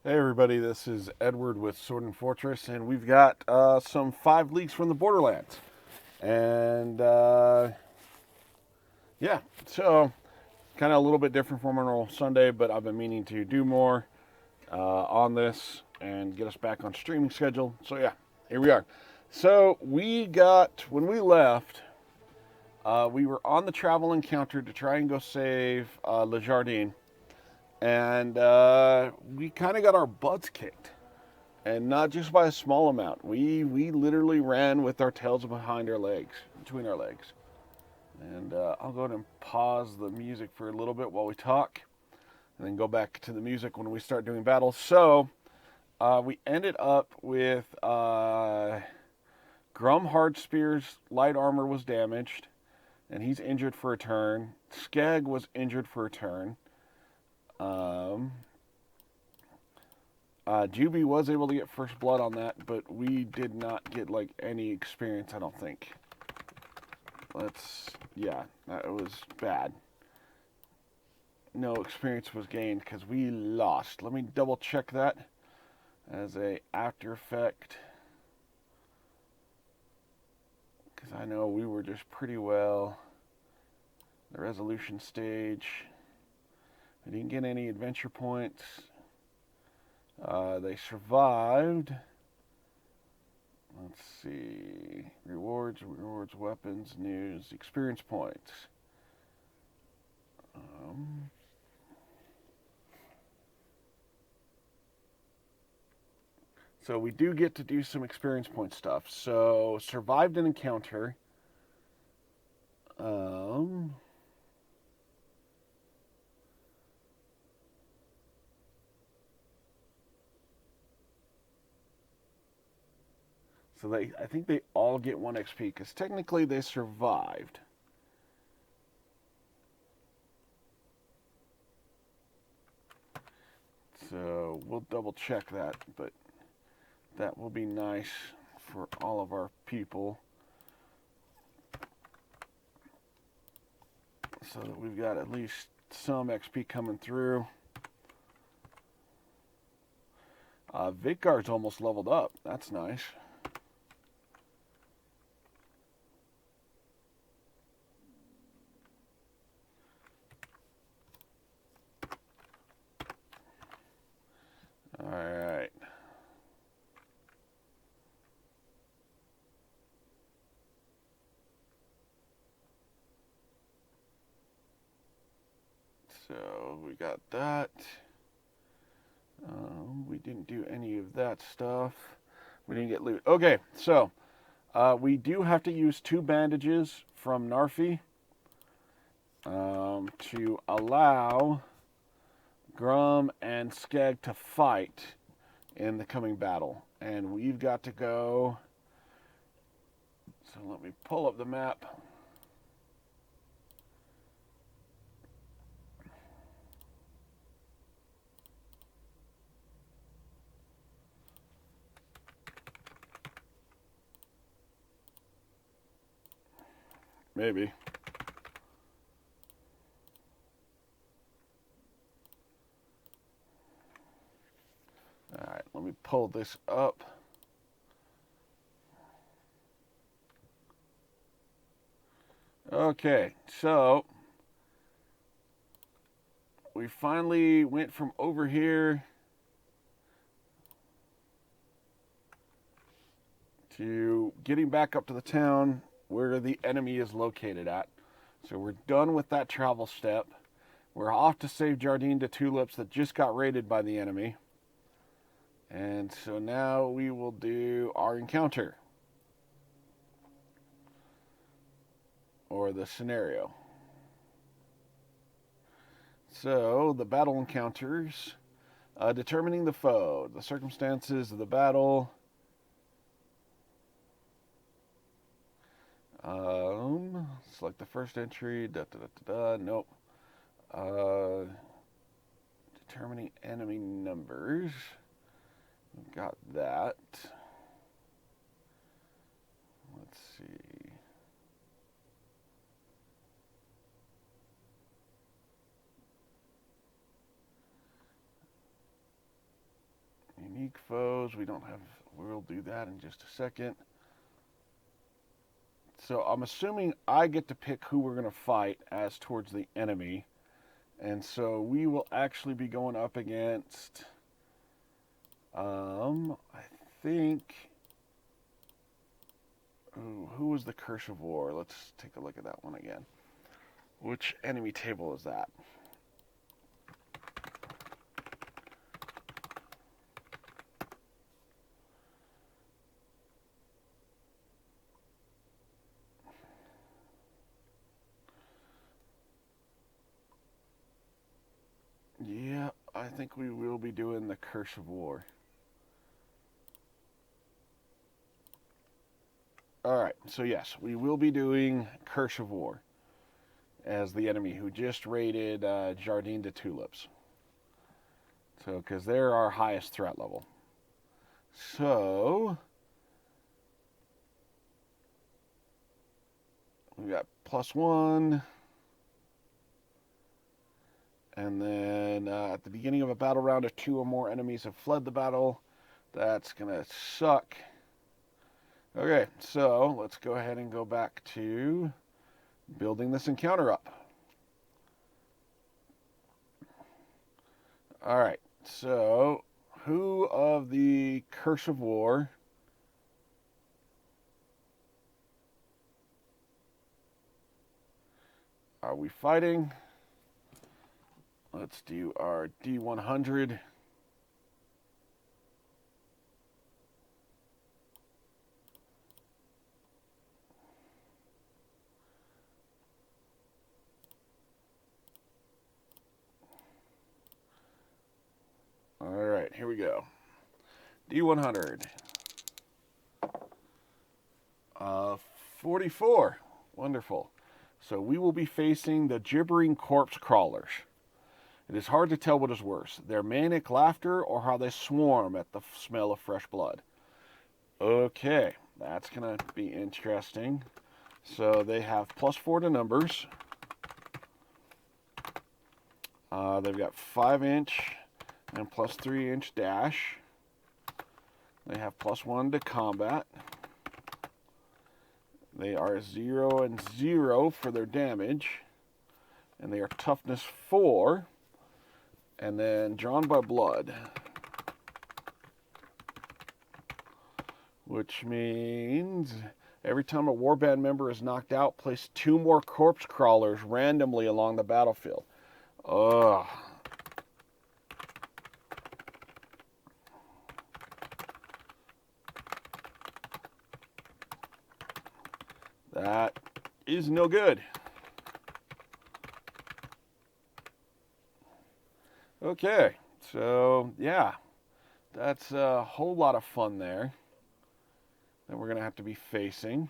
Hey everybody, this is Edward with Sword and Fortress, and we've got some 5 leagues from the Borderlands. And yeah, so kind of a little bit different from our normal Sunday, but I've been meaning to do more on this and get us back on streaming schedule. So yeah, here we are. So when we left, we were on the travel encounter to try and go save Le Jardin, and we kind of got our butts kicked. And not just by a small amount. We literally ran with our tails behind our legs, between our legs. And I'll go ahead and pause the music for a little bit while we talk, and then go back to the music when we start doing battles. So we ended up with Grum Hardspear's light armor was damaged, and he's injured for a turn. Skeg was injured for a turn. Um, Juby was able to get first blood on that, but we did not get like any experience. I don't think. Yeah, that was bad. No experience was gained because we lost. Let me double check that as a after effect, because I know we were just pretty well. The resolution stage. We didn't get any adventure points. They survived. Let's see. Rewards, weapons, news, experience points. So we do get to do some experience point stuff. So survived an encounter. Um, I think they all get 1 XP because technically they survived. So we'll double check that, but that will be nice for all of our people, so that we've got at least some XP coming through. Vidgar's almost leveled up. That's nice. All right. So we got that. We didn't do any of that stuff. We didn't get loot. Okay, so we do have to use 2 bandages from Narfi to allow Grum and Skeg to fight in the coming battle. And we've got to go. So let me pull up the map. Maybe. All right, let me pull this up. Okay, so we finally went from over here to getting back up to the town where the enemy is located at. So we're done with that travel step. We're off to save Jardine de Tulips that just got raided by the enemy. And so now we will do our encounter. Or the scenario. So the battle encounters. Determining the foe. The circumstances of the battle. Select the first entry. Nope. Determining enemy numbers. Got that. Let's see. foes. We don't have, we'll do that in just a second. So I'm assuming I get to pick who we're going to fight as towards the enemy. And so we will actually be going up against, I think, who was the Curse of War? Let's take a look at that one again. Which enemy table is that? Yeah, I think we will be doing the Curse of War. Alright, so yes, we will be doing Curse of War as the enemy who just raided Jardin de Tulips. So, because they're our highest threat level. So, we got +1. And then at the beginning of a battle round, if 2 or more enemies have fled the battle, that's going to suck. Okay, so let's go ahead and go back to building this encounter up. All right, so who of the Curse of War are we fighting? Let's do our D100. All right, here we go. D100. 44. Wonderful. So we will be facing the gibbering corpse crawlers. It is hard to tell what is worse, their manic laughter or how they swarm at the smell of fresh blood. Okay, that's going to be interesting. So they have +4 to numbers. They've got 5-inch and +3-inch dash. They have +1 to combat. They are 0 and 0 for their damage. And they are toughness 4. And then drawn by blood. Which means every time a warband member is knocked out, place 2 more corpse crawlers randomly along the battlefield. Ugh. That is no good. Okay, so yeah, that's a whole lot of fun there that we're going to have to be facing.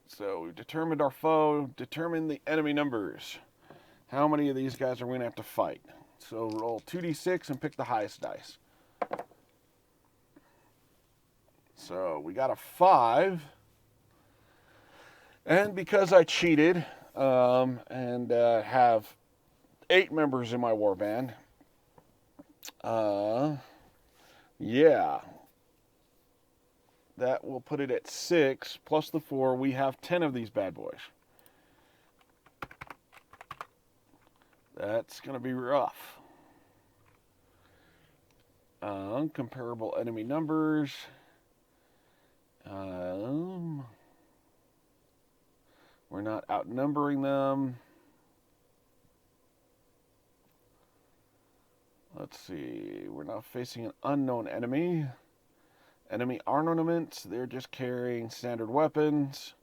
So we've determined our foe, determined the enemy numbers. How many of these guys are we going to have to fight? So roll 2d6 and pick the highest dice. So we got a 5. And because I cheated and have 8 members in my warband, yeah, that will put it at 6 plus the 4. We have 10 of these bad boys. That's going to be rough. Comparable enemy numbers. We're not outnumbering them. Let's see. We're now facing an unknown enemy. Enemy armaments. They're just carrying standard weapons.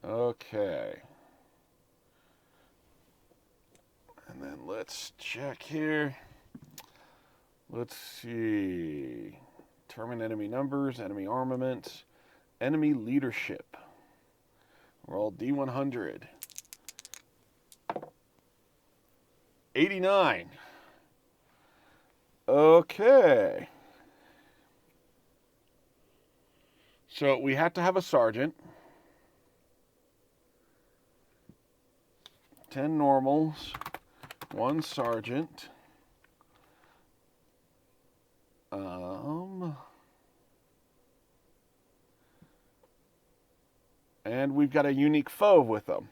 Okay. And then let's check here. Let's see. Determine enemy numbers, enemy armaments, enemy leadership. Roll D100. 89. Okay. So we have to have a sergeant, 10 normals, 1 sergeant. And we've got a unique foe with them.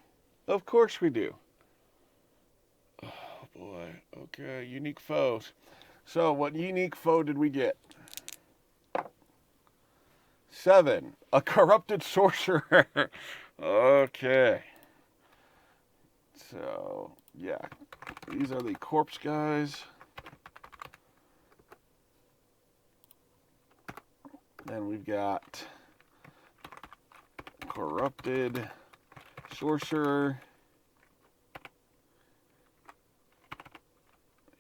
Of course we do. Oh boy. Okay, unique foes. So what unique foe did we get? 7. A corrupted sorcerer. Okay. So, yeah. These are the corpse guys. Then we've got corrupted sorcerer.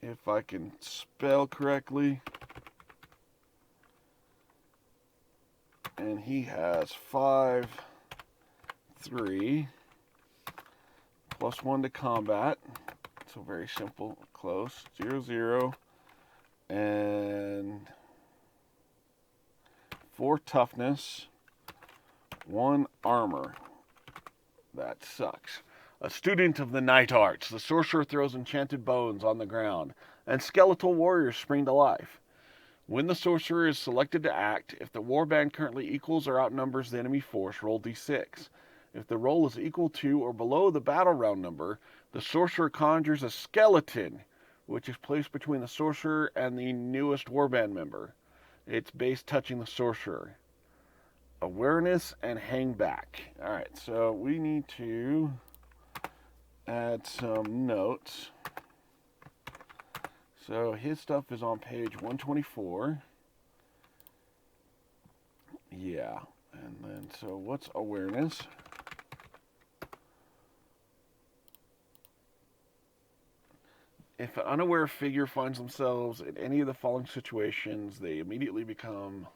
If I can spell correctly. And he has 5, 3, plus 1 to combat. So very simple, close. 0, 0. And 4 toughness, 1 armor. That sucks. A student of the night arts, the sorcerer throws enchanted bones on the ground, and skeletal warriors spring to life. When the sorcerer is selected to act, if the warband currently equals or outnumbers the enemy force, roll d6. If the roll is equal to or below the battle round number, the sorcerer conjures a skeleton, which is placed between the sorcerer and the newest warband member. Its base touching the sorcerer. Awareness and hang back. Alright, so we need to add some notes. So his stuff is on page 124. Yeah, and then so what's awareness? If an unaware figure finds themselves in any of the following situations, they immediately become...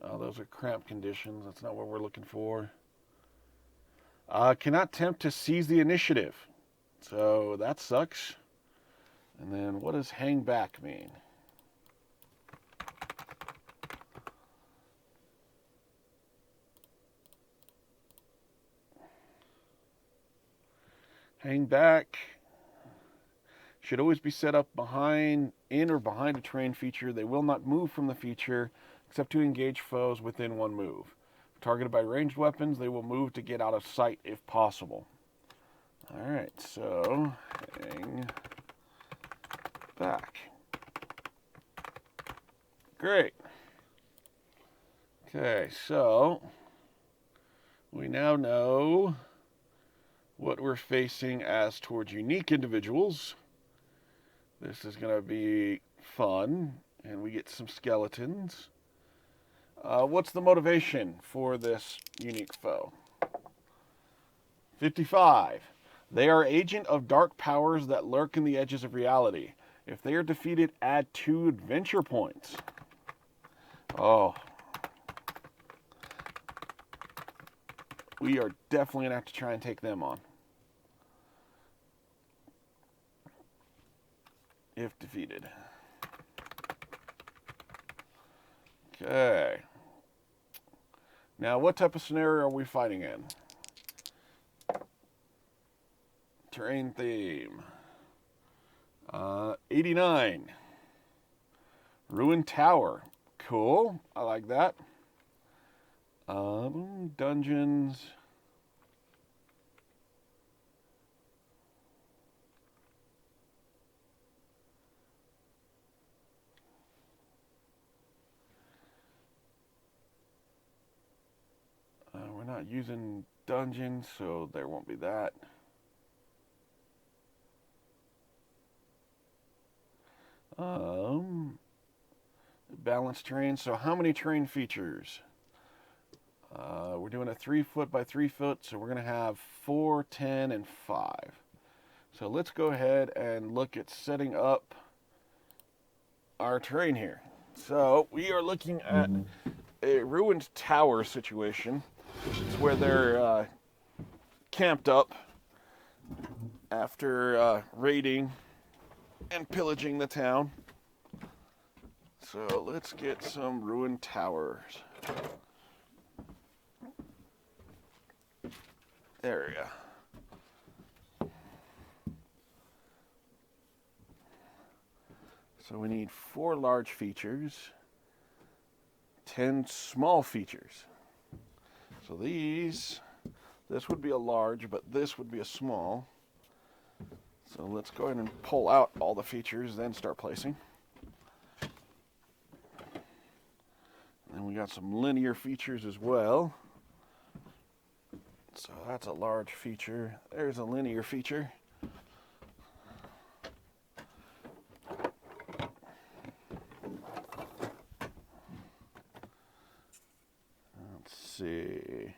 Oh, those are cramped conditions. That's not what we're looking for. Cannot attempt to seize the initiative. So that sucks. And then what does hang back mean? Hang back should always be set up in or behind a terrain feature. They will not move from the feature except to engage foes within 1 move. Targeted by ranged weapons, they will move to get out of sight if possible. Alright, so hang back. Great. Okay, so we now know what we're facing as towards unique individuals. This is going to be fun, and we get some skeletons. What's the motivation for this unique foe? 55. They are agent of dark powers that lurk in the edges of reality. If they are defeated, add 2 adventure points. Oh. We are definitely going to have to try and take them on. If defeated. Okay. Now, what type of scenario are we fighting in? Terrain theme. 89. Ruined Tower. Cool. I like that. Dungeons. We're not using dungeons, so there won't be that. Balanced terrain. So how many terrain features? We're doing a 3 foot by 3 foot, so we're going to have 4, 10, and 5. So let's go ahead and look at setting up our terrain here. So we are looking at a ruined tower situation. It's where they're camped up after raiding and pillaging the town. So let's get some ruined towers. area. So we need 4 large features, 10 small features. So this would be a large, but this would be a small. So let's go ahead and pull out all the features, then start placing. And we got some linear features as well. So that's a large feature. There's a linear feature. Let's see.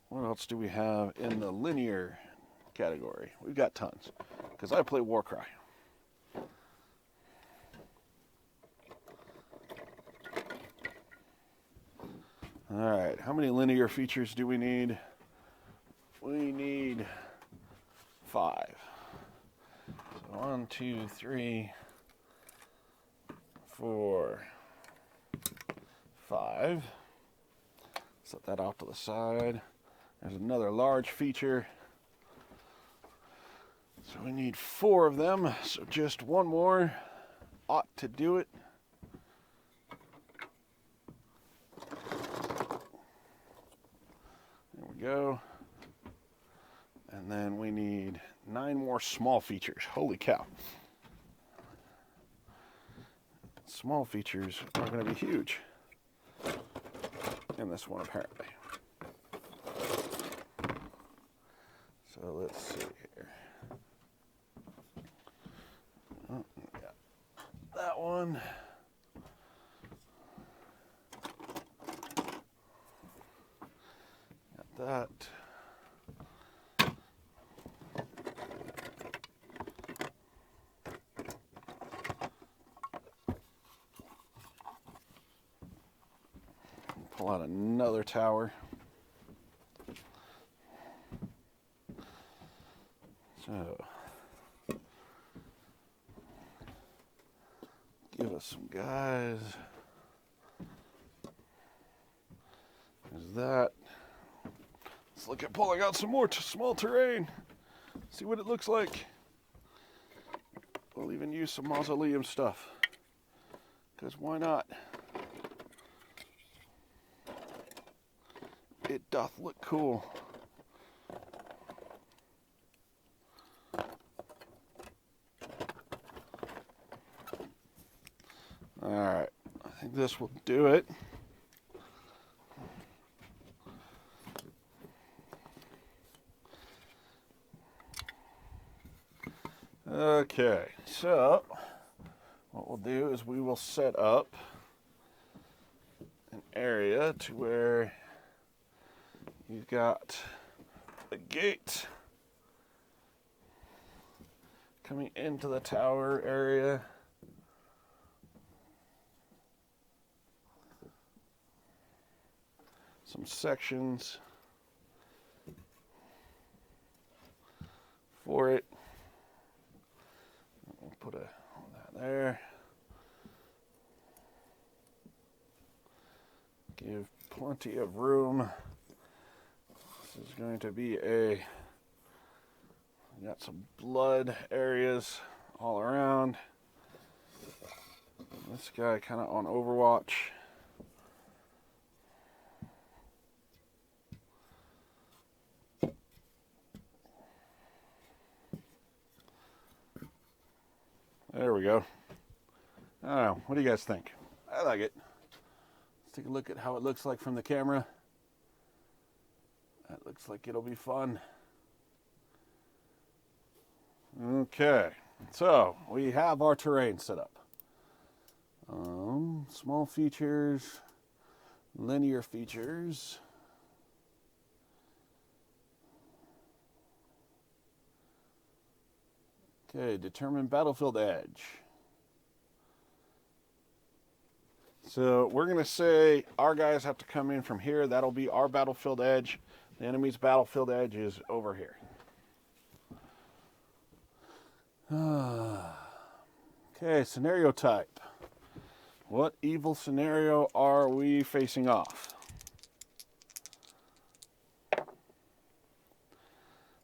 What else do we have in the linear category? We've got tons, because I play Warcry. Alright, how many linear features do we need? We need 5. So 1, 2, 3, 4, 5. Set that off to the side. There's another large feature. So we need 4 of them, so just one more ought to do it. There we go. And then we need 9 more small features. Holy cow. Small features are going to be huge in this one, apparently. So let's see here. Oh, got that one. Got that. Pull out another tower. So, give us some guys. There's that. Let's look at pulling out some more small terrain. See what it looks like. We'll even use some mausoleum stuff, because why not? It doth look cool. Alright, I think this will do it. Okay, so what we'll do is we will set up an area to where you've got a gate coming into the tower area. Some sections for it. We'll put that there. Give plenty of room. This is going to be got some blood areas all around. This guy kind of on Overwatch. There we go. I don't know. What do you guys think? I like it. Let's take a look at how it looks like from the camera. That looks like it'll be fun. Okay, so we have our terrain set up. Small features, linear features. Okay, determine battlefield edge. So we're going to say our guys have to come in from here. That'll be our battlefield edge. The enemy's battlefield edge is over here. Okay, scenario type. What evil scenario are we facing off?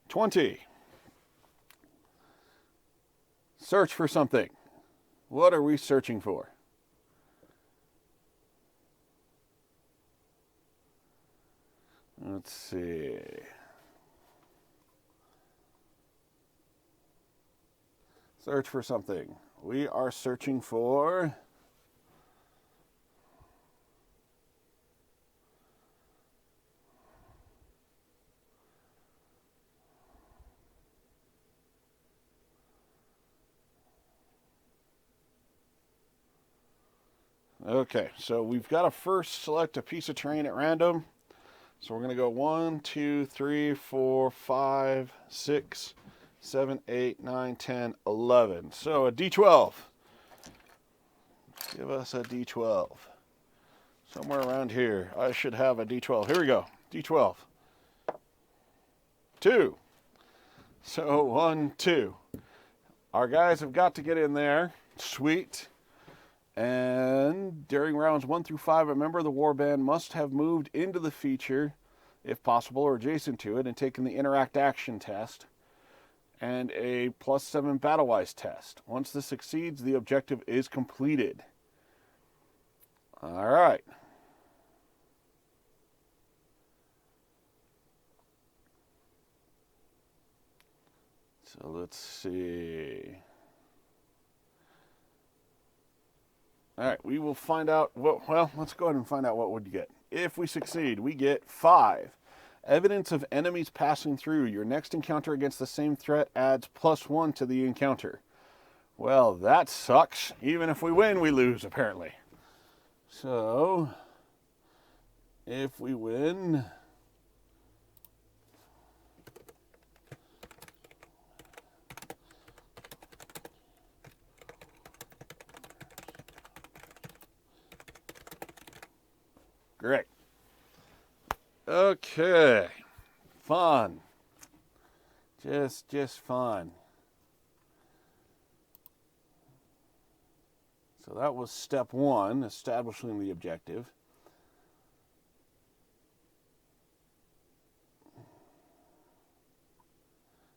20. Search for something. What are we searching for? Let's see. Search for something. We are searching for... Okay, so we've got to first select a piece of terrain at random. So we're going to go 1, 2, 3, 4, 5, 6, 7, 8, 9, 10, 11. So a D12. Give us a D12. Somewhere around here. I should have a D12. Here we go. D12. 2. So 1, 2. Our guys have got to get in there. Sweet. And during rounds 1 through 5, a member of the warband must have moved into the feature, if possible, or adjacent to it, and taken the interact action test and a +7 battle-wise test. Once this succeeds, the objective is completed. All right. So let's see. All right, we will find out what, well, let's go ahead and find out what we'd get. If we succeed, we get 5. Evidence of enemies passing through. Your next encounter against the same threat adds +1 to the encounter. Well, that sucks. Even if we win, we lose, apparently. So, if we win... Great. Okay. Fun. Just fun. So that was step 1, establishing the objective.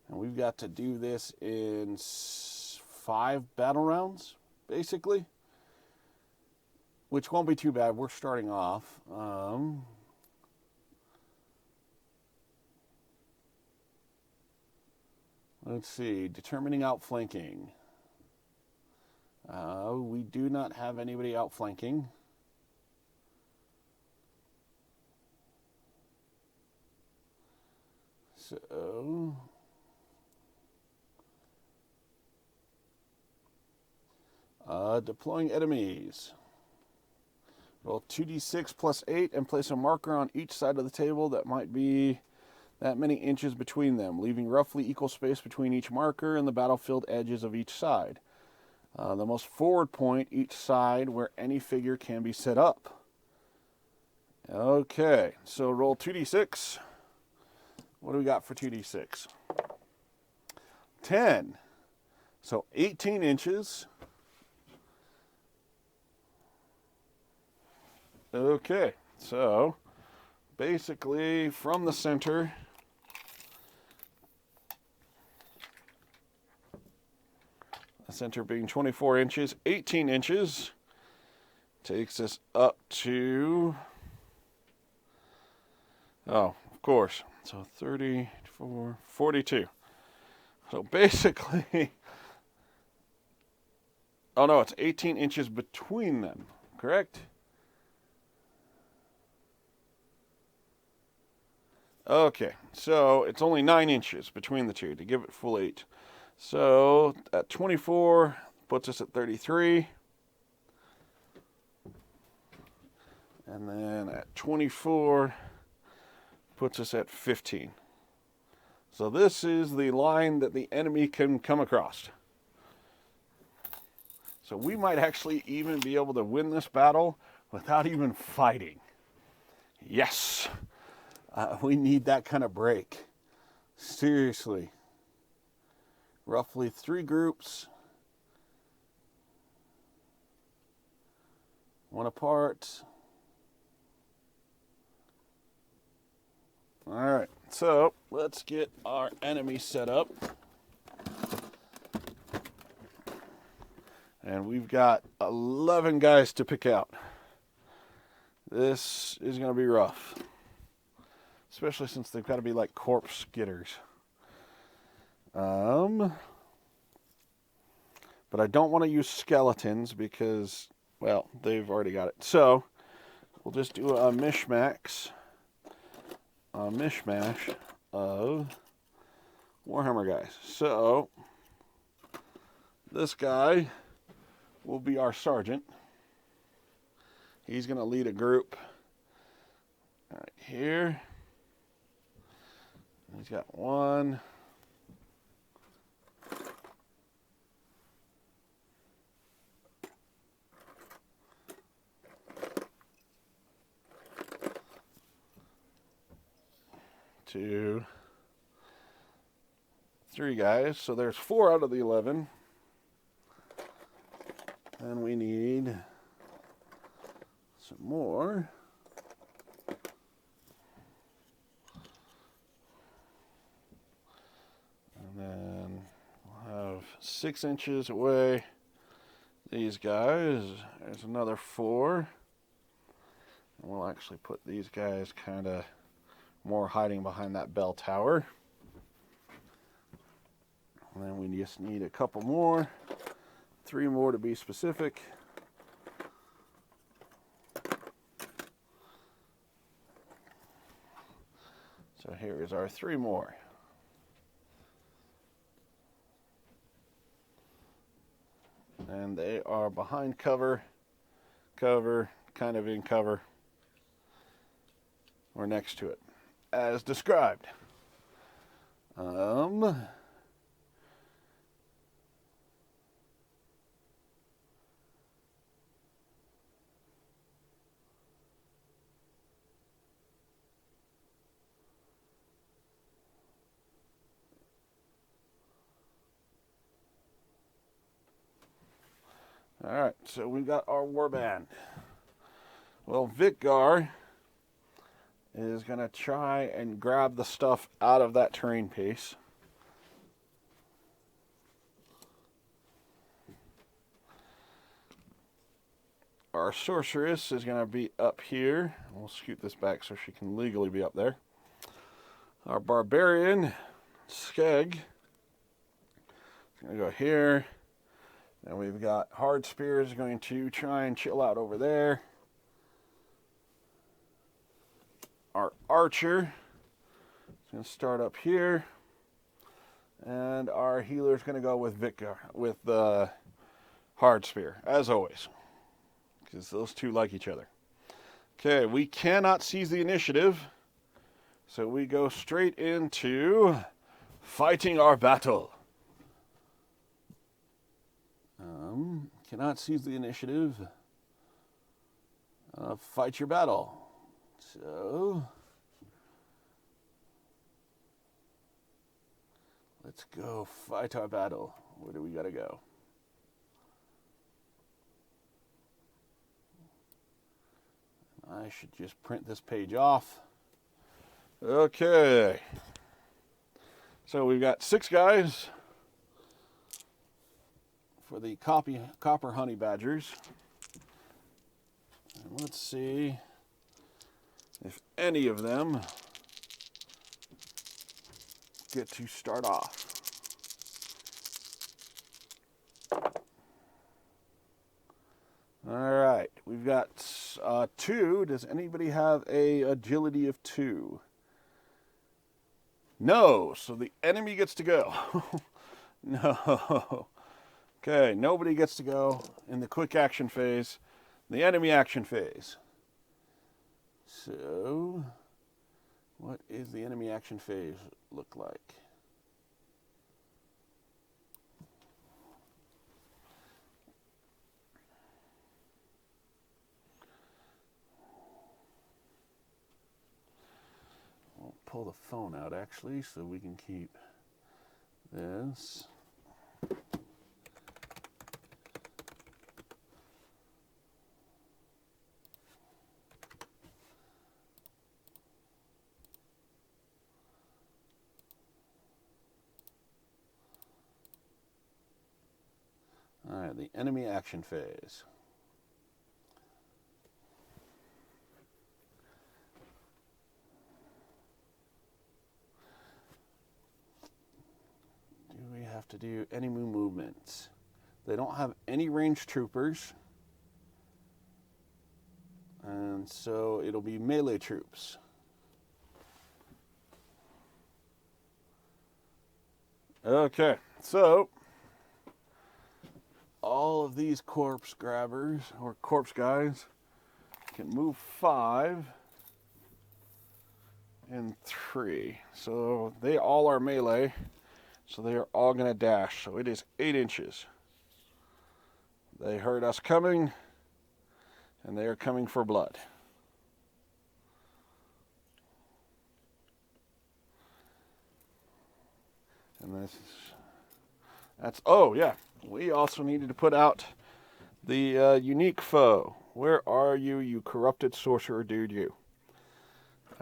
And we've got to do this in 5 battle rounds, basically. Which won't be too bad. We're starting off. Let's see. Determining outflanking. We do not have anybody outflanking. So... deploying enemies. Roll 2d6 plus 8 and place a marker on each side of the table that might be that many inches between them, leaving roughly equal space between each marker and the battlefield edges of each side. The most forward point each side where any figure can be set up. Okay, so roll 2d6. What do we got for 2d6? 10. So 18 inches. Okay, so basically from the center, the center being 24 inches, 18 inches takes us up to, oh, of course, so 34, 42. So basically, oh no, it's 18 inches between them, correct? Okay, so it's only 9 inches between the two to give it full 8. So at 24 puts us at 33. And then at 24 puts us at 15. So this is the line that the enemy can come across. So we might actually even be able to win this battle without even fighting. Yes! We need that kind of break. Seriously. Roughly 3 groups. One apart. All right, so let's get our enemy set up. And we've got 11 guys to pick out. This is going to be rough. Especially since they've got to be like corpse getters. But I don't want to use skeletons because, well, they've already got it. So, we'll just do a mishmash of Warhammer guys. So, this guy will be our sergeant. He's going to lead a group right here. He's got 1, 2, 3 guys. So there's 4 out of the 11. And we need some more. And then we'll have 6 inches away these guys. There's another 4. And we'll actually put these guys kind of more hiding behind that bell tower. And then we just need a couple more. 3 more to be specific. So here is our 3 more. And they are behind cover, kind of in cover, or next to it, as described. All right, so we've got our warband. Well, Vikgar is going to try and grab the stuff out of that terrain piece. Our sorceress is going to be up here. We'll scoot this back so she can legally be up there. Our barbarian, Skeg, is going to go here. And we've got Hard Spears going to try and chill out over there. Our archer is going to start up here. And our healer is going to go with Vikgar, with the Hard Spear, as always. Because those two like each other. Okay, we cannot seize the initiative. So we go straight into fighting our battle. Cannot seize the initiative. Fight your battle. So, let's go fight our battle. Where do we gotta go? I should just print this page off. Okay. So we've got 6 guys for the copper honey badgers. And let's see if any of them get to start off. All right, we've got 2. Does anybody have a agility of 2? No, so the enemy gets to go. No. Okay, nobody gets to go in the quick action phase, the enemy action phase. So, what is the enemy action phase look like? I'll pull the phone out actually so we can keep this. Alright, the enemy action phase. Do we have to do any movements? They don't have any ranged troopers. And so it'll be melee troops. Okay, so all of these corpse grabbers or corpse guys can move 5 and 3. So they all are melee. So they are all going to dash. So it is 8 inches. They heard us coming, and they are coming for blood. And oh yeah, we also needed to put out the unique foe. Where are you, you corrupted sorcerer dude, you?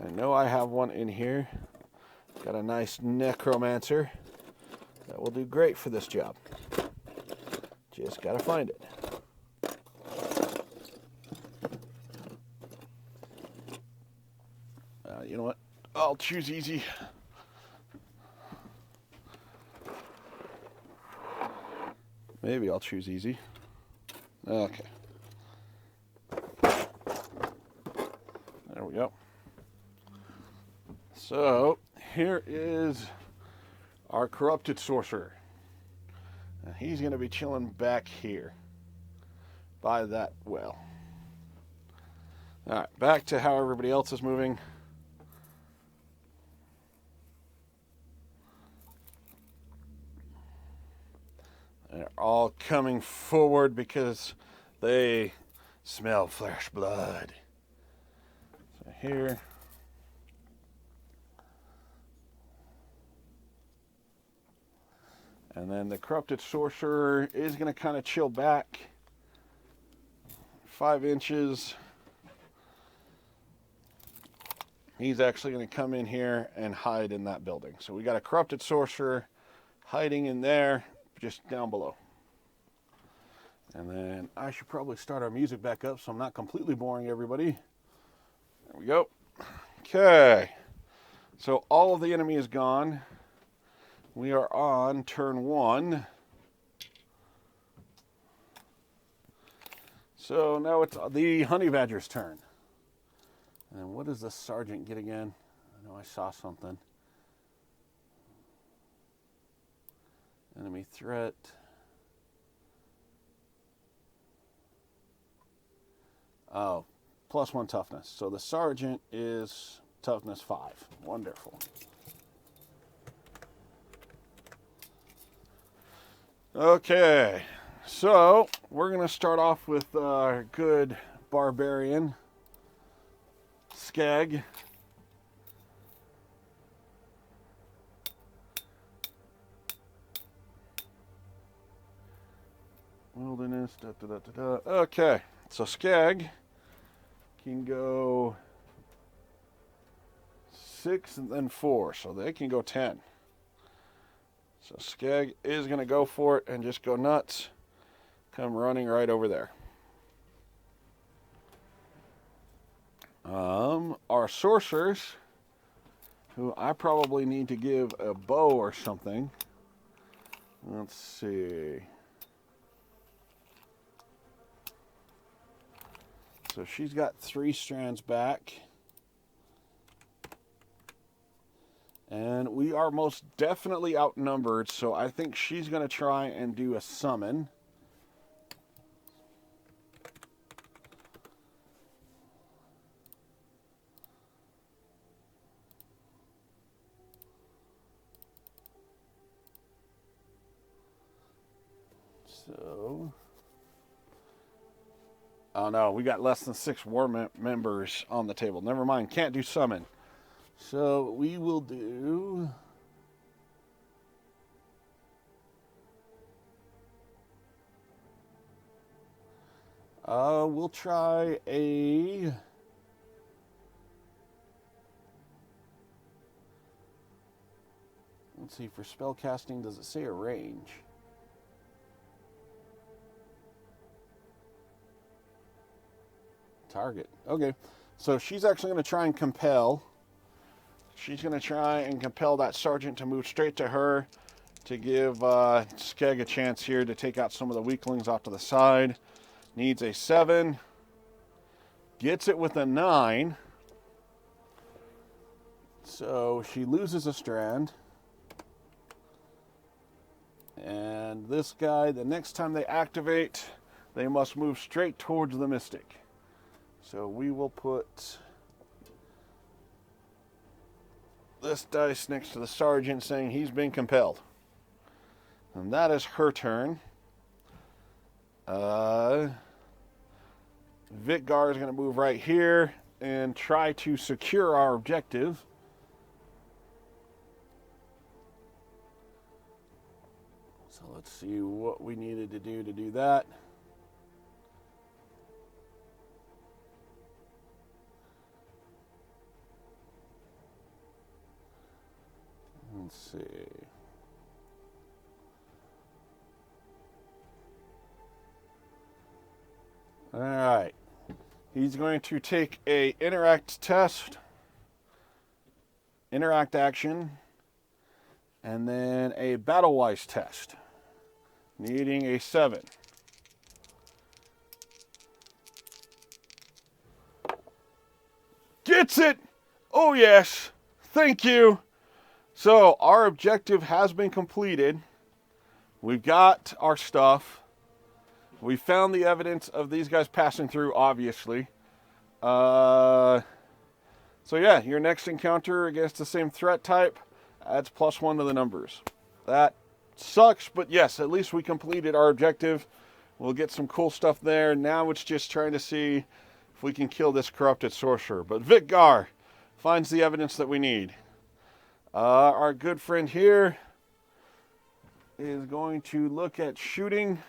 I know I have one in here. Got a nice necromancer that will do great for this job. Just gotta find it. You know what? I'll choose easy. Maybe I'll choose easy. Okay. There we go. So, here is our corrupted sorcerer. And he's going to be chilling back here by that well. Alright, back to how everybody else is moving. They're all coming forward because they smell fresh blood. So here. And then the corrupted sorcerer is going to kind of chill back 5 inches. He's actually going to come in here and hide in that building. So we got a corrupted sorcerer hiding in there, just down below. And then I should probably start our music back up so I'm not completely boring everybody. There we go. Okay. So all of the enemy is gone. We are on turn 1. So now it's the honey badger's turn. And what does the sergeant get again? I know I saw something. Enemy threat. Oh, +1 toughness. So the sergeant is toughness 5. Wonderful. Okay, so we're going to start off with our good barbarian, Skag. Wilderness, Okay, so Skag can go 6 and then 4, so they can go 10. So Skag is going to go for it and just go nuts. Come running right over there. Our sorcerers, who I probably need to give a bow or something. Let's see. So she's got 3 strands back. And we are most definitely outnumbered, so I think she's going to try and do a summon. So, oh no, we got less than 6 war members on the table. Never mind, can't do summon. So we will do we'll try a let's see, for spell casting, does it say a range? target. Okay, so she's actually going to try and compel. She's going to try and compel that sergeant to move straight to her to give Skeg a chance here to take out some of the weaklings off to the side. Needs a 7. Gets it with a 9. So she loses a strand. And this guy, the next time they activate, they must move straight towards the Mystic. So we will put this dice next to the sergeant saying he's been compelled. And that is her turn. Vitgar is going to move right here and try to secure our objective. So let's see what we needed to do that. Let's see. All right. He's going to take a interact test, interact action, and then a battle-wise test, needing a 7. Gets it! Oh yes! Thank you! So our objective has been completed. We've got our stuff. We found the evidence of these guys passing through, obviously. So yeah, your next encounter against the same threat type adds +1 to the numbers. That sucks, but yes, at least we completed our objective. We'll get some cool stuff there. Now it's just trying to see if we can kill this corrupted sorcerer. But Vitgar finds the evidence that we need. Our good friend here is going to look at shooting,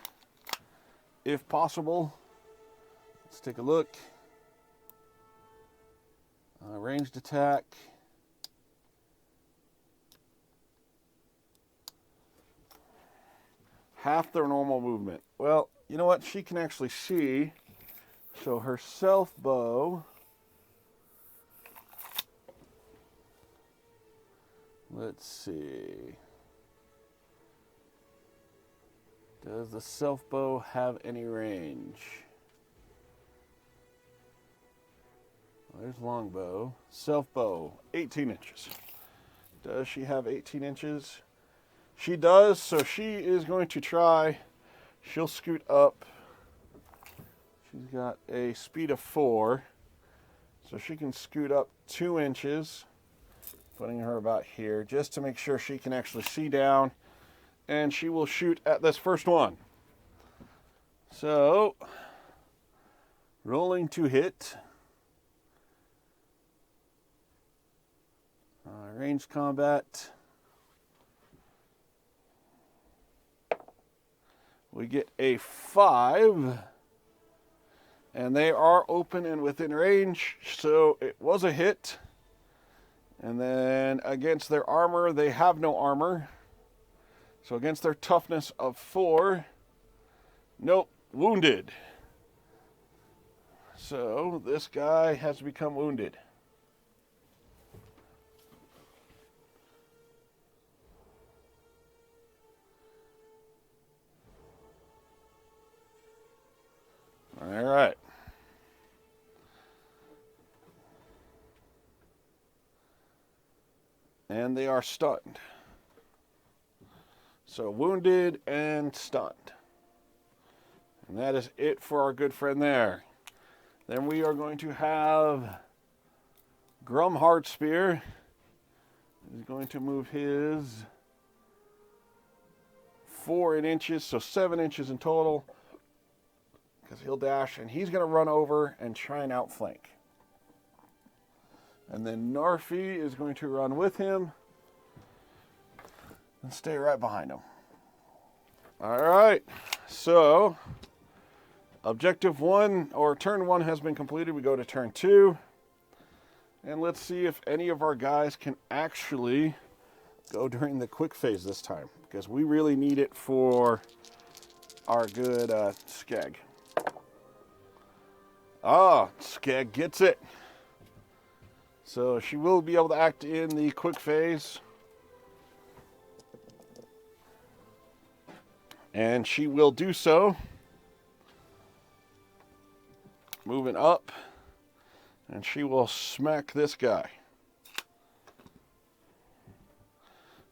if possible. Let's take a look. Ranged attack. Half their normal movement. Well, you know what? She can actually see. So her self bow. Let's see. Does the self bow have any range? Well, there's longbow. Self bow, 18 inches. Does she have 18 inches? She does, so she is going to try. She'll scoot up. She's got a speed of 4. So she can scoot up 2 inches. Putting her about here, just to make sure she can actually see down. And she will shoot at this first one. So, rolling to hit. Ranged combat. We get a 5. And they are open and within range, so it was a hit. And then against their armor, they have no armor. So against their toughness of 4, nope, wounded. So this guy has become wounded. All right. And they are stunned. So wounded and stunned. And that is it for our good friend there. Then we are going to have Grumhard Spear. He's going to move his 4 in inches, so 7 inches in total. Because he'll dash, and he's going to run over and try and outflank. And then Narfi is going to run with him and stay right behind him. All right, so objective 1, or turn 1 has been completed. We go to turn 2. And let's see if any of our guys can actually go during the quick phase this time, because we really need it for our good Skeg. Ah, Skeg gets it. So she will be able to act in the quick phase. And she will do so. Moving up. And she will smack this guy.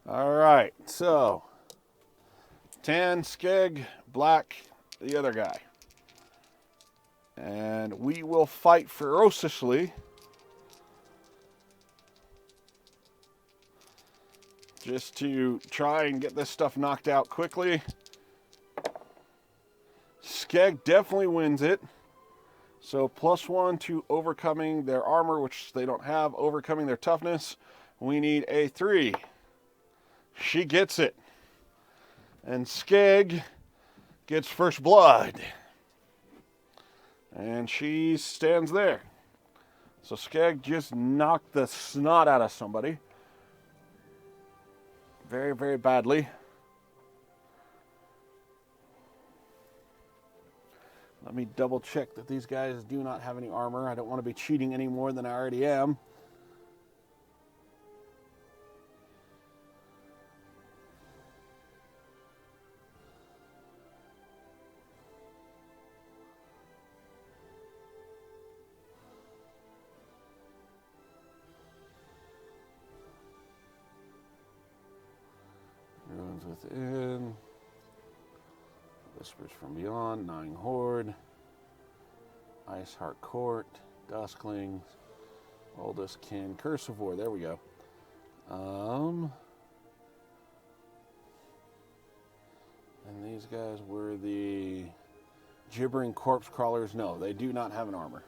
Alright, so tan, Skeg, black, the other guy. And we will fight ferociously. Just to try and get this stuff knocked out quickly. Skeg definitely wins it. So +1 to overcoming their armor, which they don't have, overcoming their toughness. We need a 3. She gets it. And Skeg gets first blood. And she stands there. So Skeg just knocked the snot out of somebody. Very, very badly. Let me double check that these guys do not have any armor. I don't want to be cheating any more than I already am. Ruins Within. Whispers from Beyond, Gnawing Horde, Iceheart Court, Dusklings, Oldest Kin, Curse of War. There we go. And these guys were the Gibbering Corpse Crawlers. No, they do not have an armor.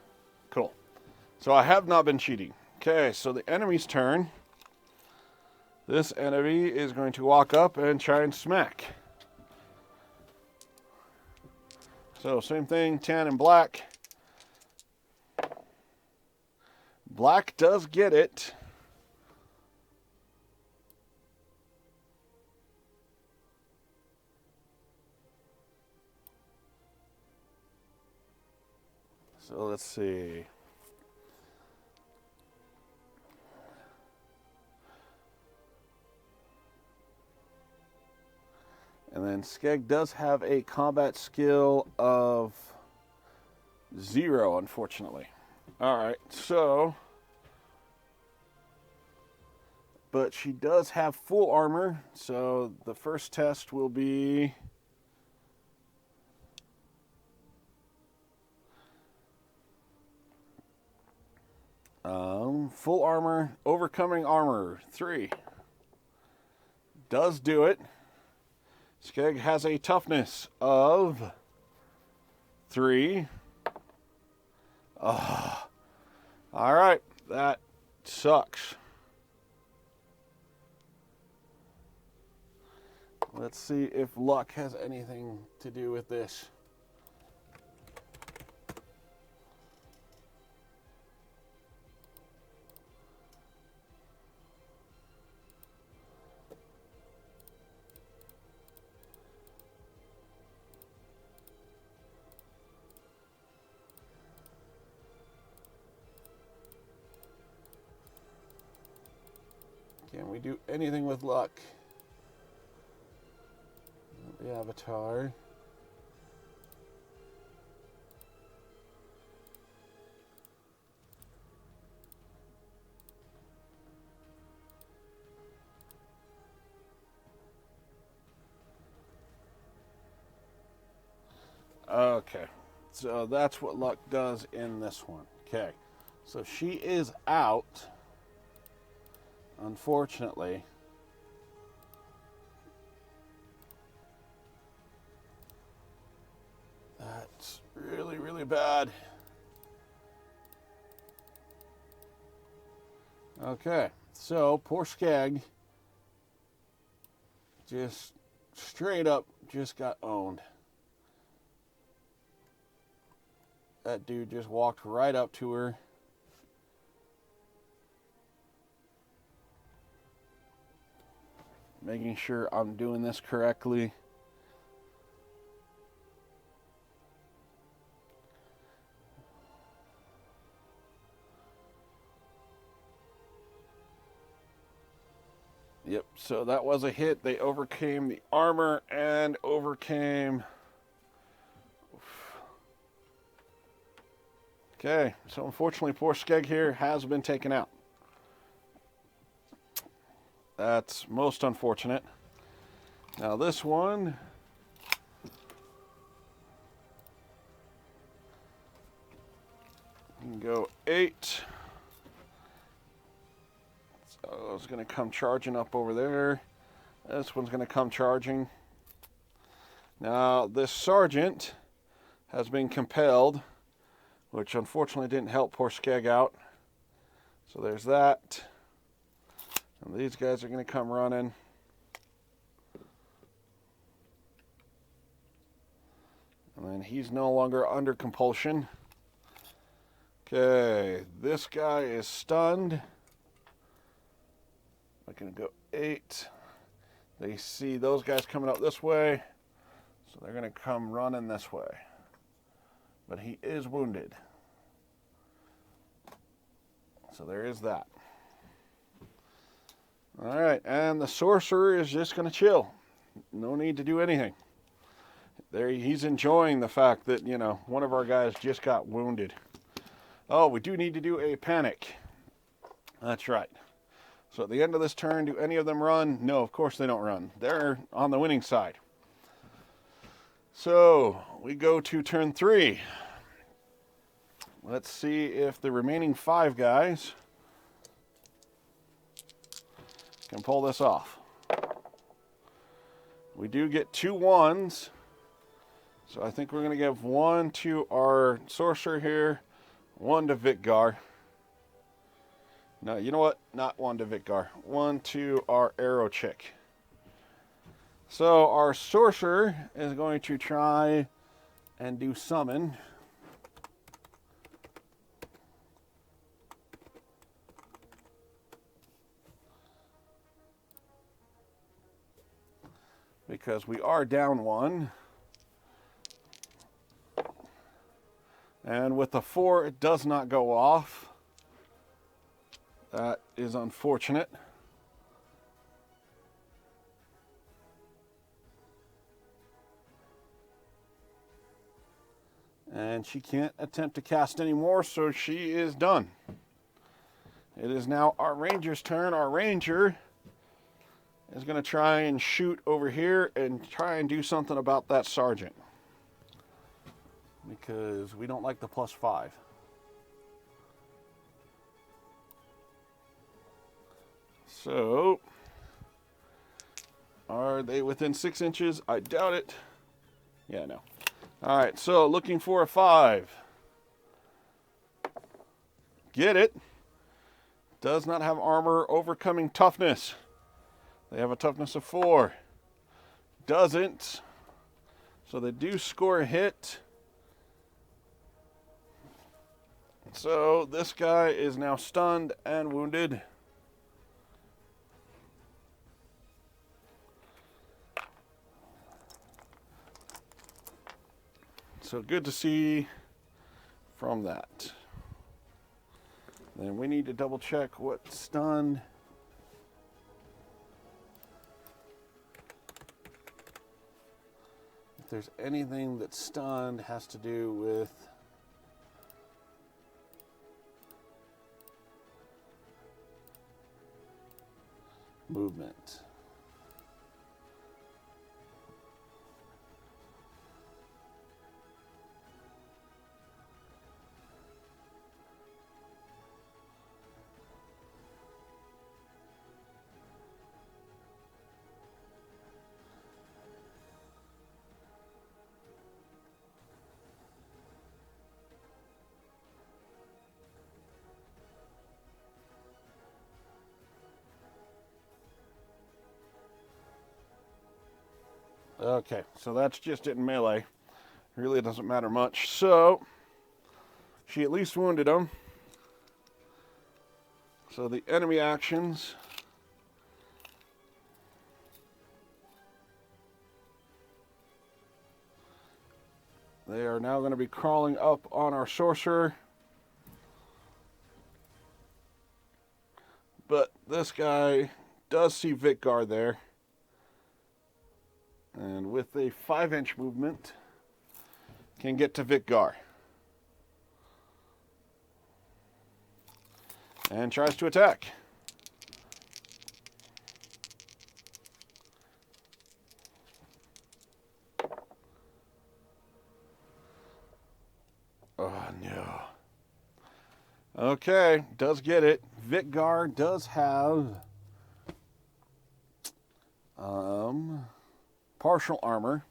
Cool. So I have not been cheating. Okay, so the enemy's turn. This enemy is going to walk up and try and smack. So same thing, tan and black. Black does get it. So let's see. And then Skeg does have a combat skill of 0, unfortunately. Alright, so... But she does have full armor, so the first test will be... full armor, overcoming armor, 3. Does do it. Skeg has a toughness of 3. Oh. Alright, that sucks. Let's see if luck has anything to do with this. Can we do anything with luck? The avatar. Okay, so that's what luck does in this one. Okay, so she is out, unfortunately. That's really, really bad. Okay, so poor Skeg just straight up just got owned. That dude just walked right up to her. Making sure I'm doing this correctly. Yep, so that was a hit. They overcame the armor and overcame... Okay, so unfortunately poor Skeg here has been taken out. That's most unfortunate. Now this one... You can go 8. So it's going to come charging up over there. This one's going to come charging. Now this sergeant has been compelled, which unfortunately didn't help poor Skeg out. So there's that. And these guys are going to come running. And then he's no longer under compulsion. Okay, this guy is stunned. I'm going to go 8. They see those guys coming up this way, so they're going to come running this way. But he is wounded. So there is that. All right, and the sorcerer is just going to chill. No need to do anything. There, he's enjoying the fact that, you know, one of our guys just got wounded. Oh, we do need to do a panic. That's right. So at the end of this turn, do any of them run? No, of course they don't run. They're on the winning side. So we go to turn 3. Let's see if the remaining 5 guys can pull this off. We do get 2 1s. So I think we're going to give 1 to our sorcerer here, 1 to Vitgar. No, you know what? Not 1 to Vitgar. 1 to our arrow chick. So our sorcerer is going to try and do summon. Because we are down 1. And with the 4, it does not go off. That is unfortunate. And she can't attempt to cast anymore, so she is done. It is now our ranger's turn. Our ranger is going to try and shoot over here and try and do something about that sergeant. Because we don't like the +5. So, are they within 6 inches? I doubt it. Yeah, no. All right, so looking for a 5. Get it. Does not have armor, overcoming toughness. They have a toughness of 4. Doesn't. So they do score a hit. So this guy is now stunned and wounded. So good to see from that. Then we need to double check what stunned. If there's anything that's stunned, has to do with movement. Okay, so that's just it in melee. Really doesn't matter much. So, she at least wounded him. So the enemy actions. They are now going to be crawling up on our sorcerer. But this guy does see Vitgar there. And with a 5-inch movement, can get to Vitgar. And tries to attack. Oh, no. Okay, does get it. Vitgar does have partial armor.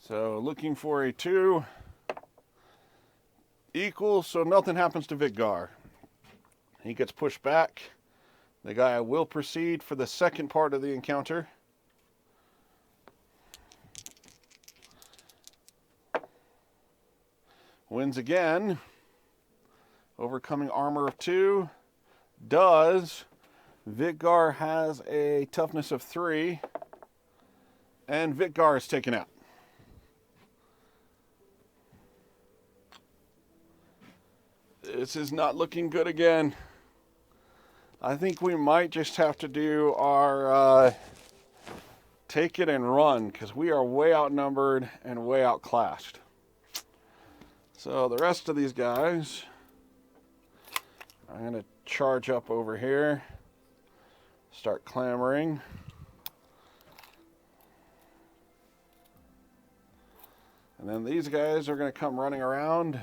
So looking for a 2 equals, so nothing happens to Vitgar. He gets pushed back. The guy will proceed for the second part of the encounter. Wins again. Overcoming armor of 2. Does. Vitgar has a toughness of 3. And Vitgar is taken out. This is not looking good again. I think we might just have to do our take it and run, because we are way outnumbered and way outclassed. So the rest of these guys, I'm going to charge up over here, start clamoring. And then these guys are going to come running around.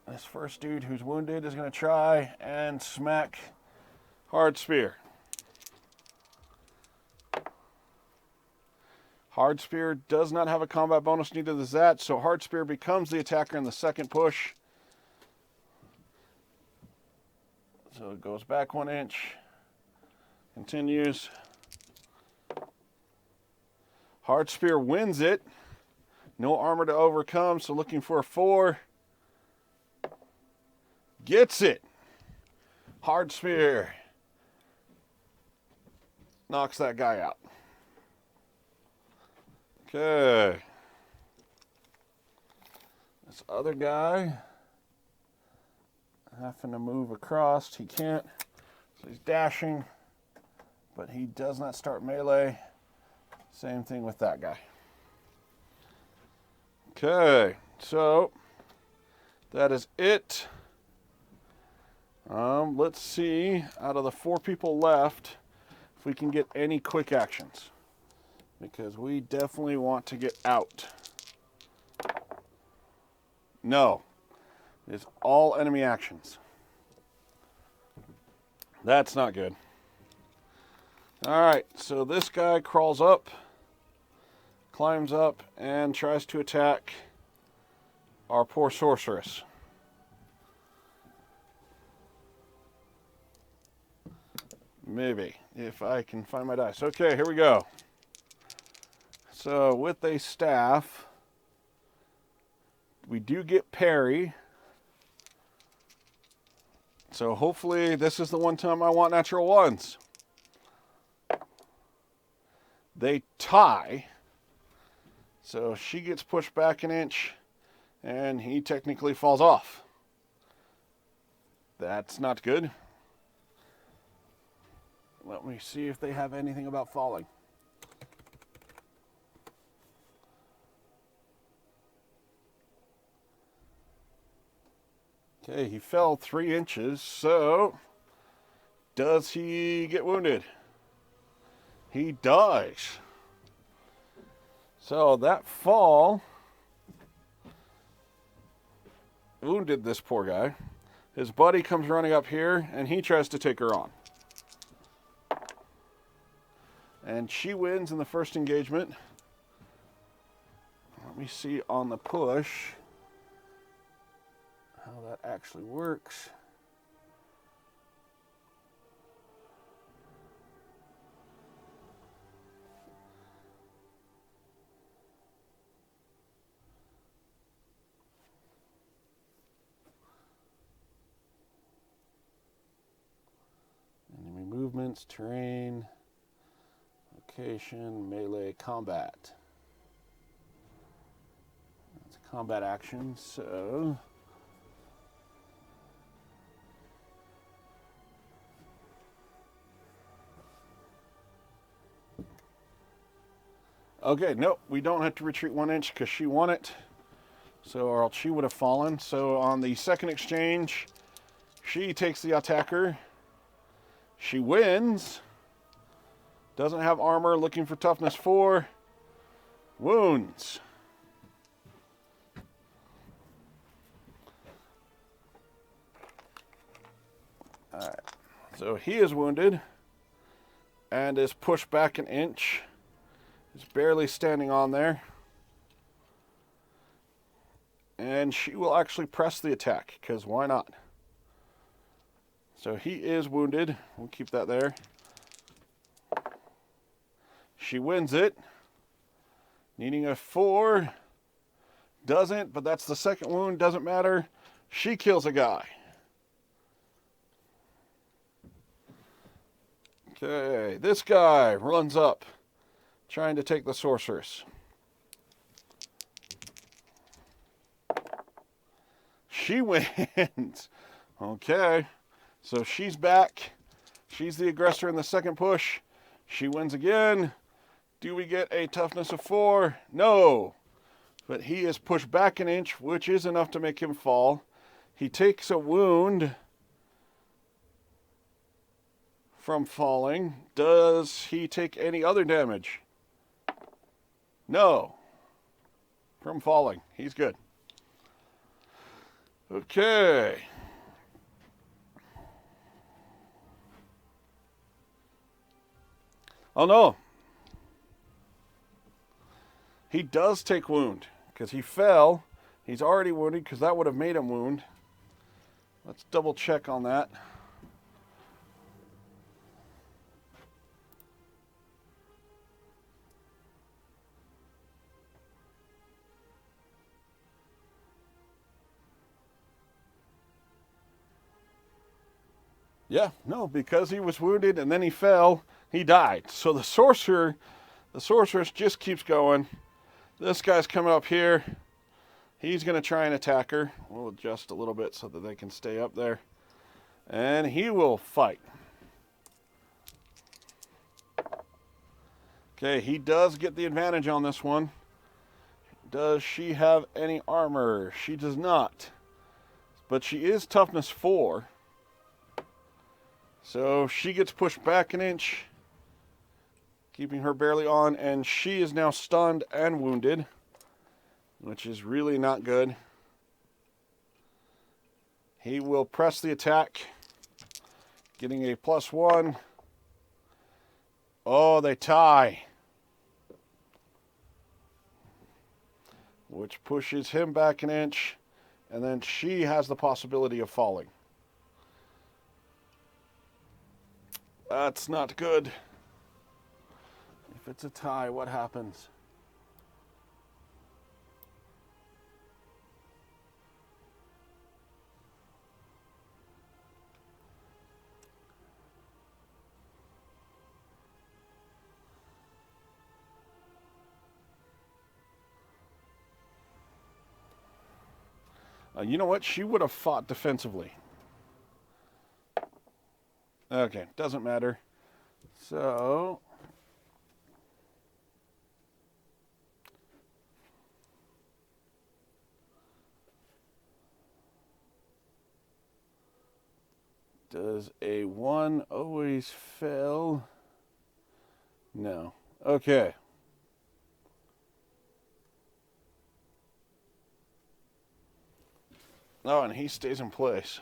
This first dude who's wounded is going to try and smack Hard Spear. Hard Spear does not have a combat bonus, neither does that, so Hard Spear becomes the attacker in the second push. So it goes back 1 inch, continues. Hard Spear wins it. No armor to overcome, so looking for a 4. Gets it. Hard Spear knocks that guy out. Okay. This other guy having to move across. He can't, so he's dashing, but he does not start melee. Same thing with that guy. Okay, so that is it. Let's see, out of the 4 people left, if we can get any quick actions. Because we definitely want to get out. No. It's all enemy actions. That's not good. Alright, so this guy crawls up, climbs up, and tries to attack our poor sorceress. Maybe, if I can find my dice. Okay, here we go. So, with a staff, we do get parry. So, hopefully, this is the one time I want natural ones. They tie. So, she gets pushed back 1 inch, and he technically falls off. That's not good. Let me see if they have anything about falling. Okay, he fell 3 inches, so does he get wounded? He does. So that fall wounded this poor guy. His buddy comes running up here, and he tries to take her on. And she wins in the first engagement. Let me see on the push how that actually works. Enemy movements, terrain, location, melee, combat. That's combat action, so... Okay, nope, we don't have to retreat 1 inch because she won it. So, or else she would have fallen. So on the second exchange, she takes the attacker. She wins. Doesn't have armor, looking for toughness 4. Wounds. Alright, so he is wounded and is pushed back 1 inch. He's barely standing on there. And she will actually press the attack, because why not? So he is wounded. We'll keep that there. She wins it. Needing a 4. Doesn't, but that's the second wound. Doesn't matter. She kills a guy. Okay, this guy runs up, trying to take the sorceress. She wins. Okay, so she's back. She's the aggressor in the second push. She wins again. Do we get a toughness of 4? No. But he is pushed back 1 inch, which is enough to make him fall. He takes a wound from falling. Does he take any other damage? No. From falling. He's good. Okay. Oh no. He does take wound because he fell. He's already wounded because that would have made him wound. Let's double check on that. Yeah, no, because he was wounded and then he fell, he died. So the sorceress just keeps going. This guy's coming up here. He's going to try and attack her. We'll adjust a little bit so that they can stay up there. And he will fight. Okay, he does get the advantage on this one. Does she have any armor? She does not. But she is toughness 4. So she gets pushed back 1 inch, keeping her barely on, and she is now stunned and wounded, which is really not good. He will press the attack, getting a +1. Oh, they tie, which pushes him back 1 inch, and then she has the possibility of falling. That's not good. If it's a tie, what happens? You know what? She would have fought defensively. Okay, doesn't matter. So, does a 1 always fail? No. Okay. Oh, and he stays in place.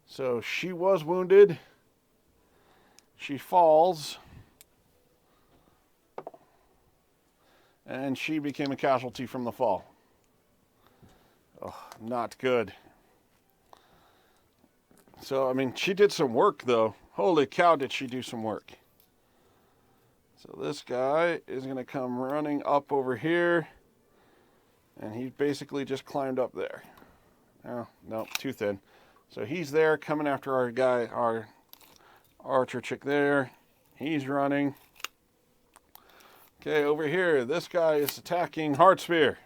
So she was wounded. She falls. And she became a casualty from the fall. Oh, not good. So, I mean, she did some work, though. Holy cow, did she do some work. So this guy is going to come running up over here. And he basically just climbed up there. Oh, no, too thin. So he's there coming after our guy, our archer chick there. He's running. Okay, over here, this guy is attacking Heart Spear.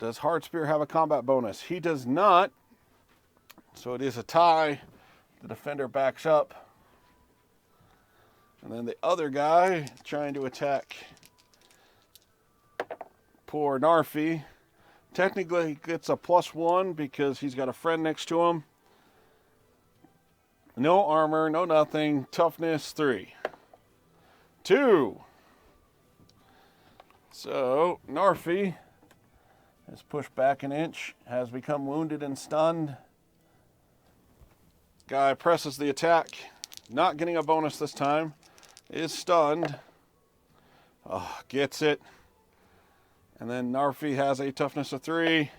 Does Hard Spear have a combat bonus? He does not. So it is a tie. The defender backs up. And then the other guy trying to attack poor Narfi. Technically, he gets a +1 because he's got a friend next to him. No armor, no nothing. Toughness 3. 2. So, Narfi is pushed back an inch, has become wounded and stunned. Guy presses the attack, not getting a bonus this time, is stunned. Oh, gets it. And then Narfi has a toughness of 3.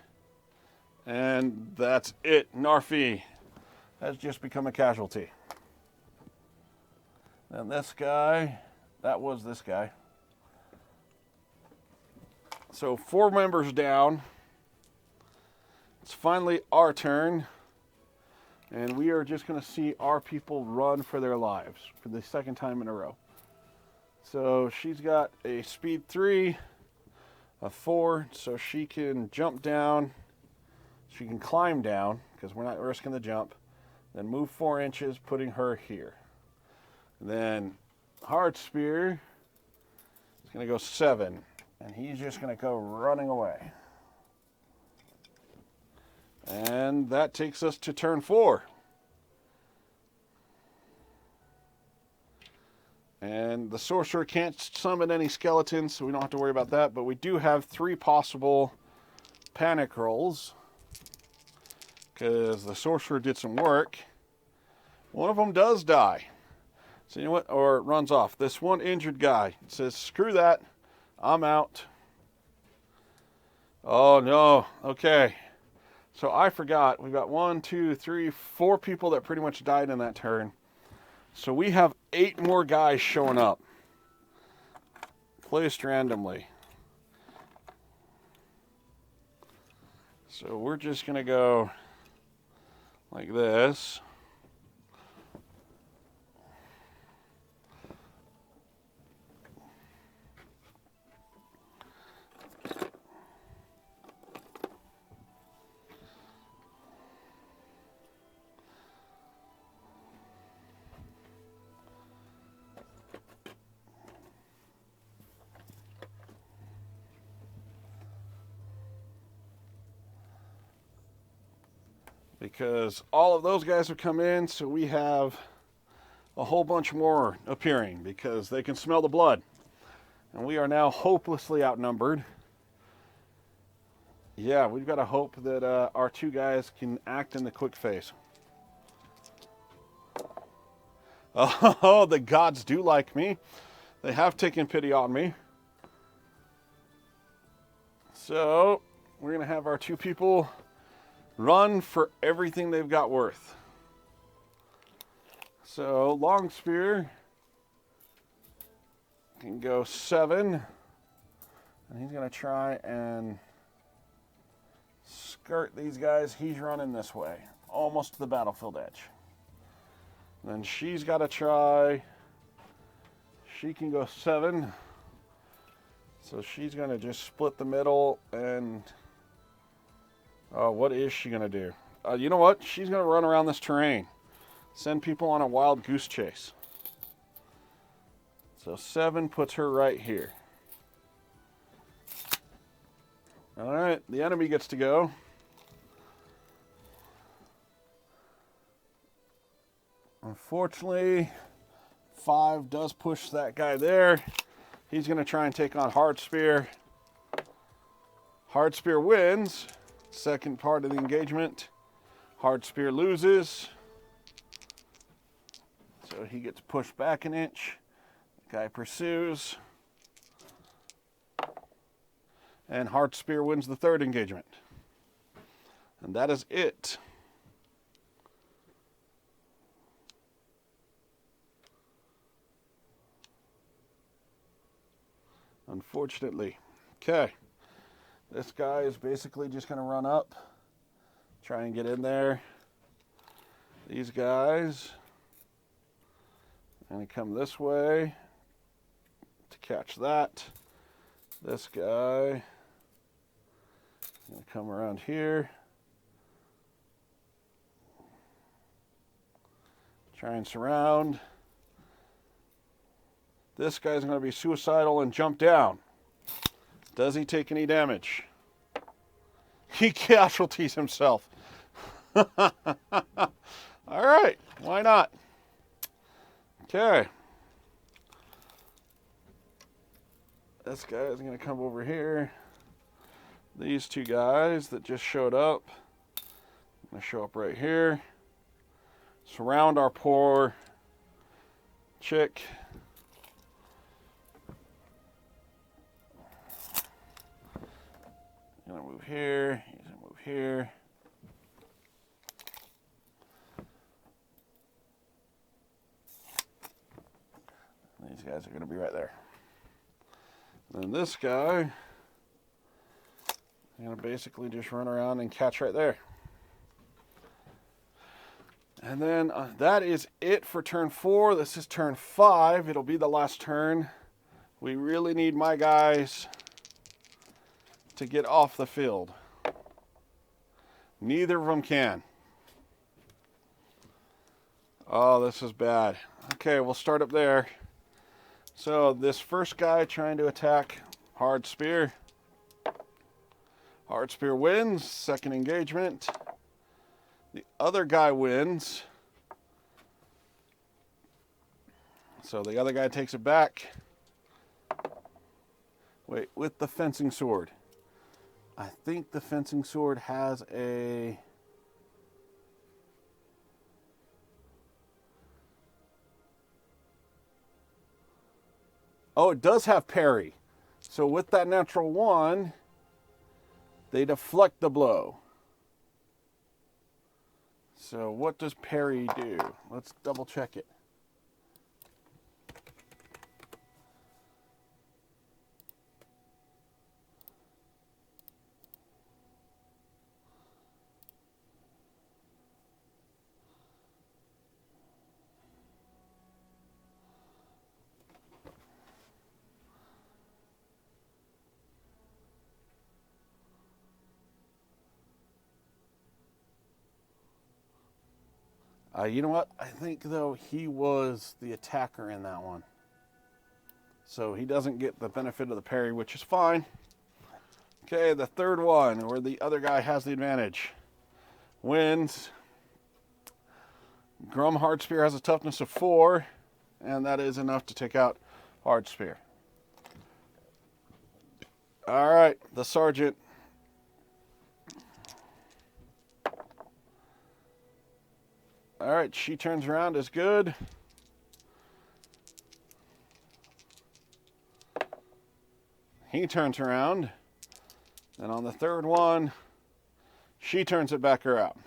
And that's it. Narfi has just become a casualty. And this guy, that was this guy. So 4 members down. It's finally our turn. And we are just going to see our people run for their lives for the second time in a row. So she's got a speed 3, a 4, so she can jump down. She can climb down because we're not risking the jump. Then move 4 inches, putting her here. And then Hard Spear is going to go 7. And he's just going to go running away. And that takes us to turn 4. And the sorcerer can't summon any skeletons, so we don't have to worry about that. But we do have 3 possible panic rolls, because the sorcerer did some work. One of them does die. So you know what? Or it runs off. This one injured guy says, screw that. I'm out. Oh, no. Okay. So I forgot. We've got 1, 2, 3, 4 people that pretty much died in that turn. So we have 8 more guys showing up. Placed randomly. So we're just going to go like this. Because all of those guys have come in, so we have a whole bunch more appearing because they can smell the blood. And we are now hopelessly outnumbered. Yeah, we've got to hope that our 2 guys can act in the quick phase. Oh, the gods do like me. They have taken pity on me. So, we're going to have our 2 people run for everything they've got worth. So, Long Spear can go 7. And he's going to try and skirt these guys. He's running this way, almost to the battlefield edge. Then she's got to try. She can go 7. So she's going to just split the middle and... what is she going to do? You know what? She's going to run around this terrain. Send people on a wild goose chase. So 7 puts her right here. Alright, the enemy gets to go. Unfortunately, 5 does push that guy there. He's going to try and take on Hard Spear. Hard Spear wins. Second part of the engagement. Hard Spear loses. So he gets pushed back an inch. The guy pursues. And Hard Spear wins the 3rd engagement. And that is it. Unfortunately. Okay. This guy is basically just going to run up. Try and get in there. These guys are going to come this way to catch that. This guy Gonna come around here. Try and surround. This guy's going to be suicidal and jump down. Does he take any damage? He casualties himself. All right, why not? Okay. This guy is going to come over here. These two guys that just showed up, I'm going to show up right here. Surround our poor chick. He's going to move here. He's going to move here. These guys are going to be right there. And then this guy, I'm going to basically just run around and catch right there. And then that is it for turn 4. This is turn 5. It'll be the last turn. We really need my guys to get off the field. Neither of them can. Oh, this is bad. Okay, we'll start up there. So this first guy trying to attack hard spear. Hard spear wins. Second engagement. The other guy wins. So the other guy takes it back. Wait, with the fencing sword. I think the fencing sword has a... Oh, it does have parry. So with that natural 1, they deflect the blow. So what does parry do? Let's double check it. You know what? I think, though, he was the attacker in that one. So he doesn't get the benefit of the parry, which is fine. Okay, the third one, where the other guy has the advantage, wins. Grum Hard Spear has a toughness of 4, and that is enough to take out Hard Spear. All right, the sergeant. All right, she turns around, is good. He turns around. And on the third one, she turns it back around.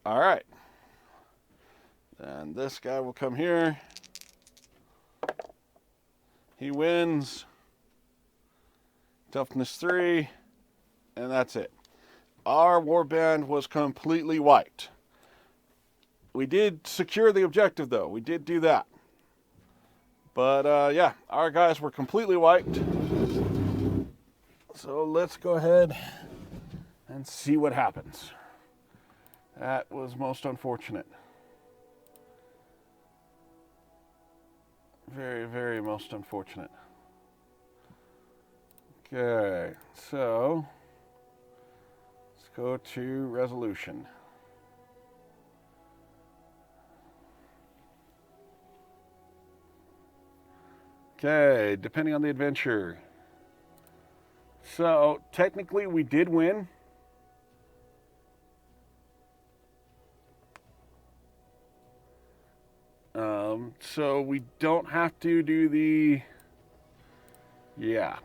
All right. And this guy will come here. He wins. Toughness 3. And that's it. Our warband was completely wiped. We did secure the objective, though. We did do that. But, yeah, our guys were completely wiped. So let's go ahead and see what happens. That was most unfortunate. Very, very most unfortunate. Okay, so... go to resolution. Okay, depending on the adventure. So, technically we did win. So we don't have to do the... Yeah.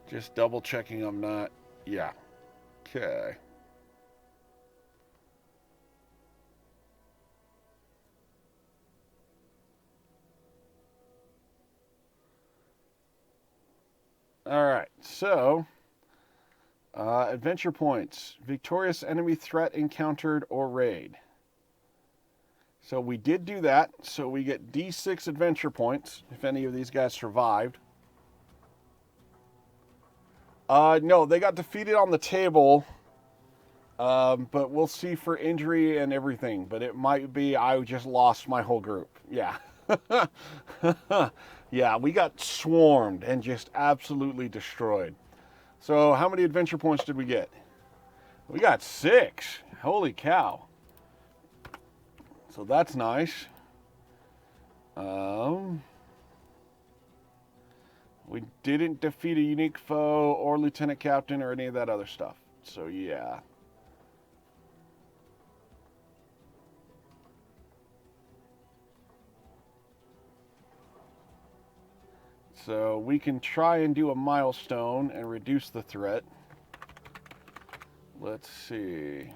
Just double checking I'm not... Yeah. Okay. All right, so adventure points. Victorious enemy threat encountered or raid. So we did do that. So we get D6 adventure points if any of these guys survived. No, they got defeated on the table. But we'll see for injury and everything. But it might be I just lost my whole group. Yeah. Yeah, we got swarmed and just absolutely destroyed. So how many adventure points did we get? We got 6. Holy cow. So that's nice. We didn't defeat a unique foe or lieutenant captain or any of that other stuff. So yeah. So we can try and do a milestone and reduce the threat. Let's see.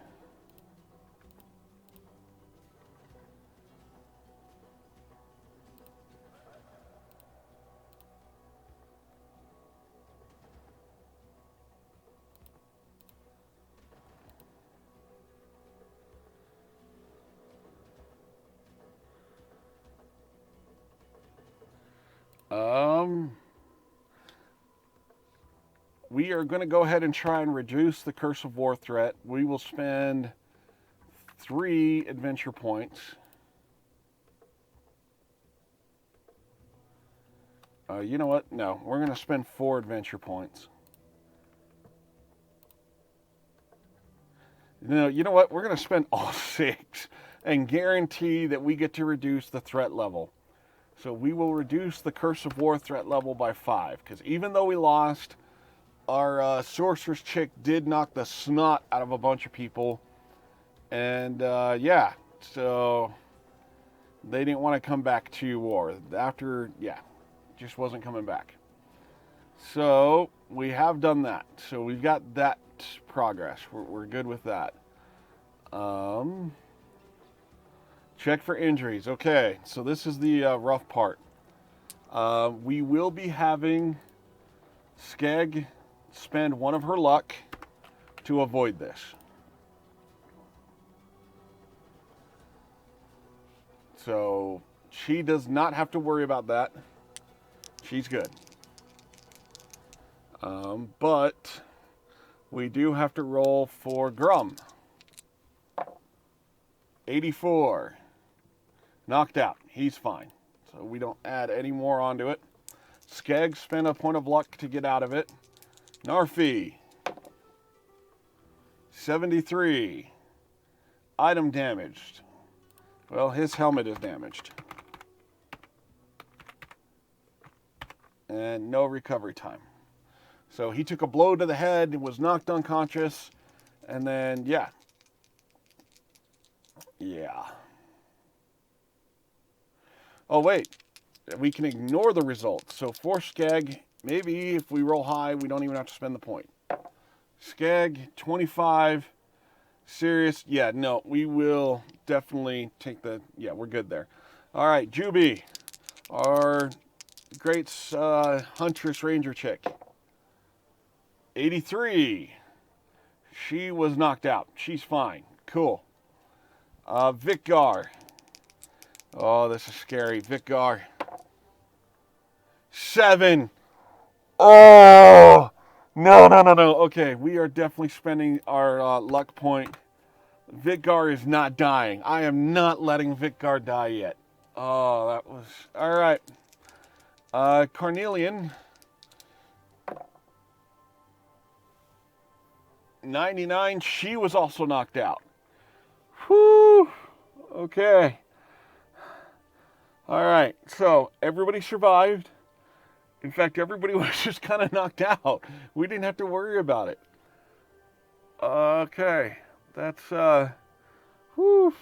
We are going to go ahead and try and reduce the Curse of War threat. We will spend 3 adventure points. You know what? No, we're going to spend 4 adventure points. No, you know what? We're going to spend all 6 and guarantee that we get to reduce the threat level. So we will reduce the Curse of War threat level by 5. Because even though we lost, our sorcerer's chick did knock the snot out of a bunch of people. And yeah, so they didn't want to come back to war. After, yeah, just wasn't coming back. So we have done that. So we've got that progress. We're good with that. Check for injuries. Okay, so this is the rough part. We will be having Skeg spend 1 of her luck to avoid this. So she does not have to worry about that. She's good. But we do have to roll for Grum. 84. Knocked out. He's fine. So we don't add any more onto it. Skeg spent a point of luck to get out of it. Narfi. 73. Item damaged. Well, his helmet is damaged. And no recovery time. So he took a blow to the head, was knocked unconscious, and then, yeah. Yeah. Oh, wait. We can ignore the results. So for Skeg, maybe if we roll high, we don't even have to spend the point. Skeg, 25. Serious. Yeah, no, we will definitely take the... Yeah, we're good there. All right, Juby. Our great Huntress Ranger chick. 83. She was knocked out. She's fine. Cool. Vikgar. Oh, this is scary. Vikgar. 7. Oh! No. Okay, we are definitely spending our luck point. Vikgar is not dying. I am not letting Vikgar die yet. Oh, that was... All right. Carnelian. 99. She was also knocked out. Whew. Okay. All right. So, everybody survived. In fact, everybody was just kind of knocked out. We didn't have to worry about it. Okay. That's, whew.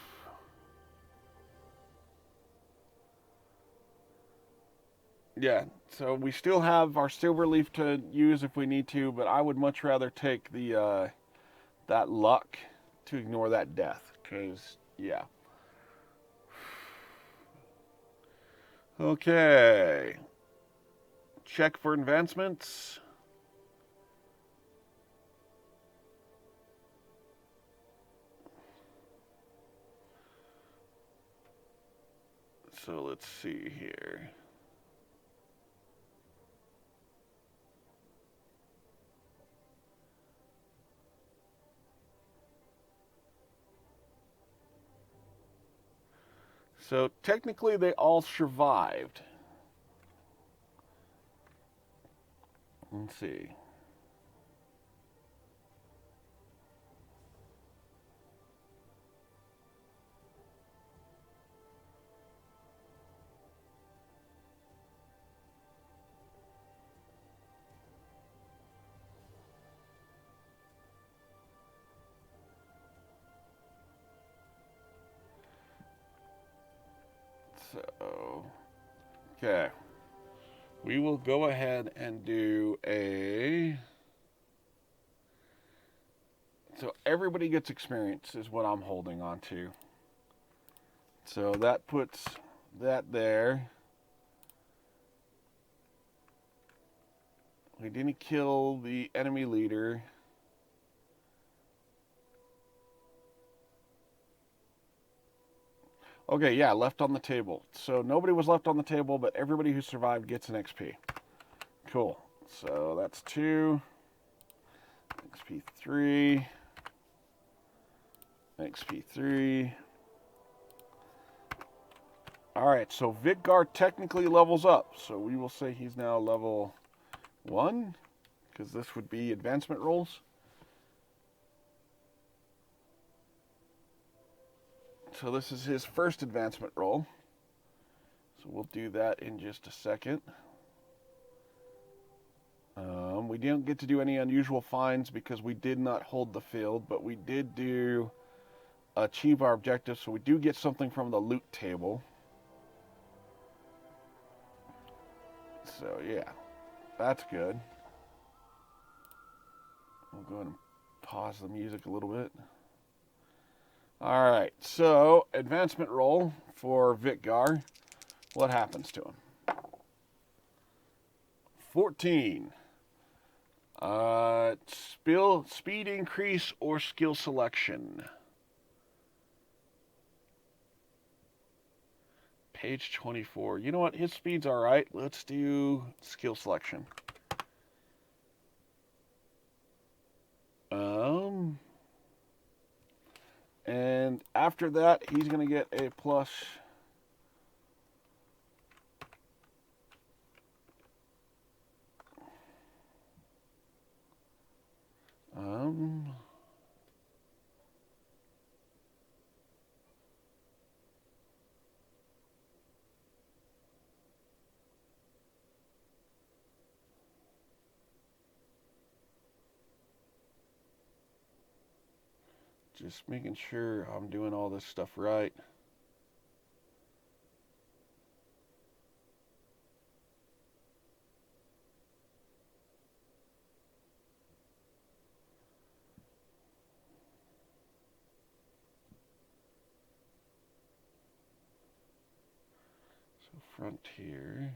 Yeah, so we still have our silver leaf to use if we need to, but I would much rather take the, that luck to ignore that death, because, yeah. Okay. Check for advancements. So let's see here. So technically they all survived. Let's see. So, okay. We will go ahead and do a... So everybody gets experience is what I'm holding on to. So that puts that there. We didn't kill the enemy leader. Okay, yeah, left on the table. So nobody was left on the table, but everybody who survived gets an XP. Cool. So that's 2. XP 3. XP 3. Alright, so Vidgar technically levels up. So we will say he's now level 1, because this would be advancement rolls. So this is his first advancement roll. So we'll do that in just a second. We didn't get to do any unusual finds because we did not hold the field, but we did achieve our objective, so we do get something from the loot table. So yeah, that's good. We'll go ahead and pause the music a little bit. Alright, so advancement roll for Vitgar. What happens to him? 14. Speed increase or skill selection. Page 24. You know what? His speed's alright. Let's do skill selection. And after that, he's going to get a plus... Just making sure I'm doing all this stuff right. So frontier.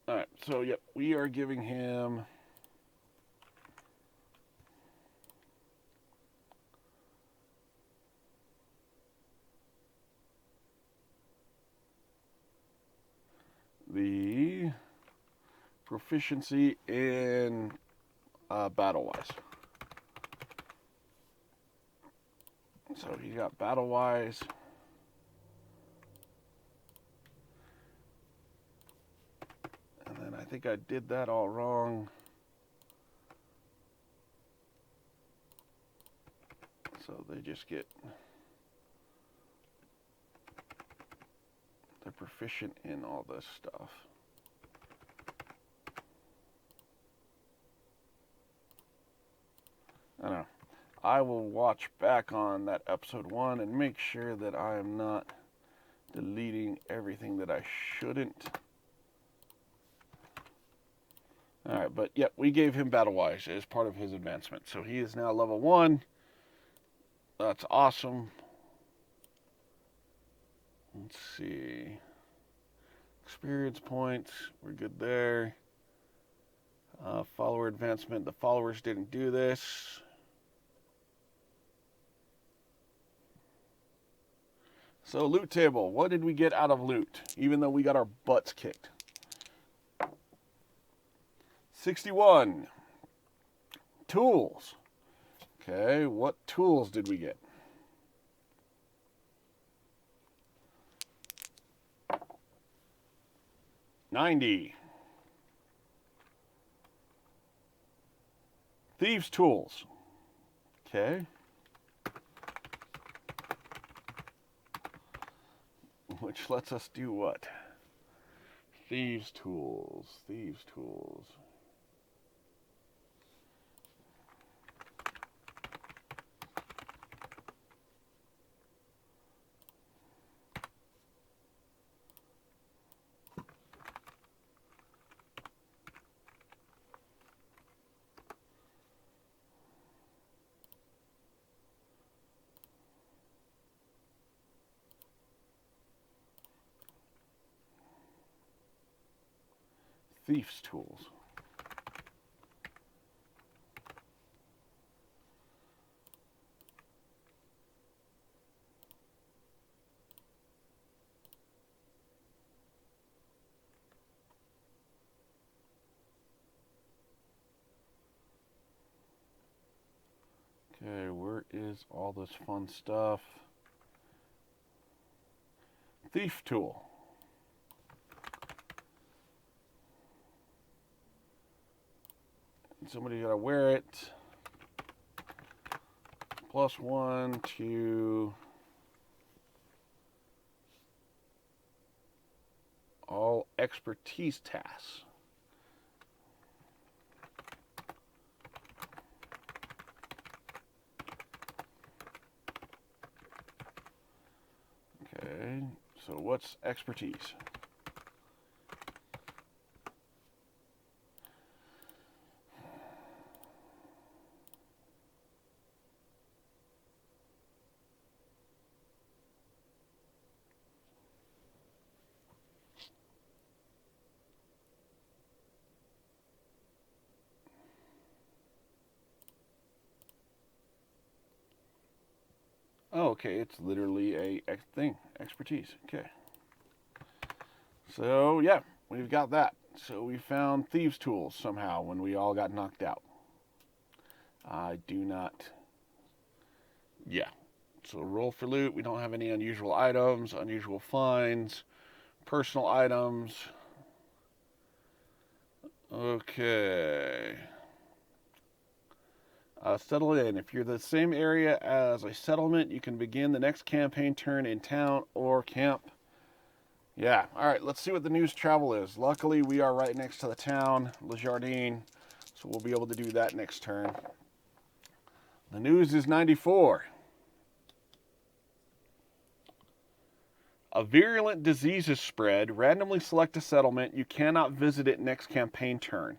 Alright, so yep, we are giving him the proficiency in battle-wise. So he got battle-wise. And then I think I did that all wrong. So they just get... They're proficient in all this stuff. I don't know. I will watch back on that episode 1 and make sure that I am not deleting everything that I shouldn't. Alright, but yep, we gave him battle-wise as part of his advancement. So he is now level 1. That's awesome. Let's see. Experience points, we're good there. Follower advancement, the followers didn't do this. So loot table, what did we get out of loot? Even though we got our butts kicked. 61. Tools. Okay, what tools did we get? $90. Thieves' tools. Okay. Which lets us do what? Thieves' tools. Thieves' tools. Thieves' tools. Okay, where is all this fun stuff? Thief tool. Somebody gotta wear it. +1 to all expertise tasks. Okay, so what's expertise? Oh, okay, it's literally a thing, expertise. Okay. So, yeah, we've got that. So we found thieves' tools somehow when we all got knocked out. I do not... Yeah. So roll for loot. We don't have any unusual items, unusual finds, personal items. Okay. Settle in. If you're the same area as a settlement, you can begin the next campaign turn in town or camp. Yeah. All right. Let's see what the news travel is. Luckily, we are right next to the town, Le Jardin, so we'll be able to do that next turn. The news is 94. A virulent disease is spread. Randomly select a settlement. You cannot visit it next campaign turn.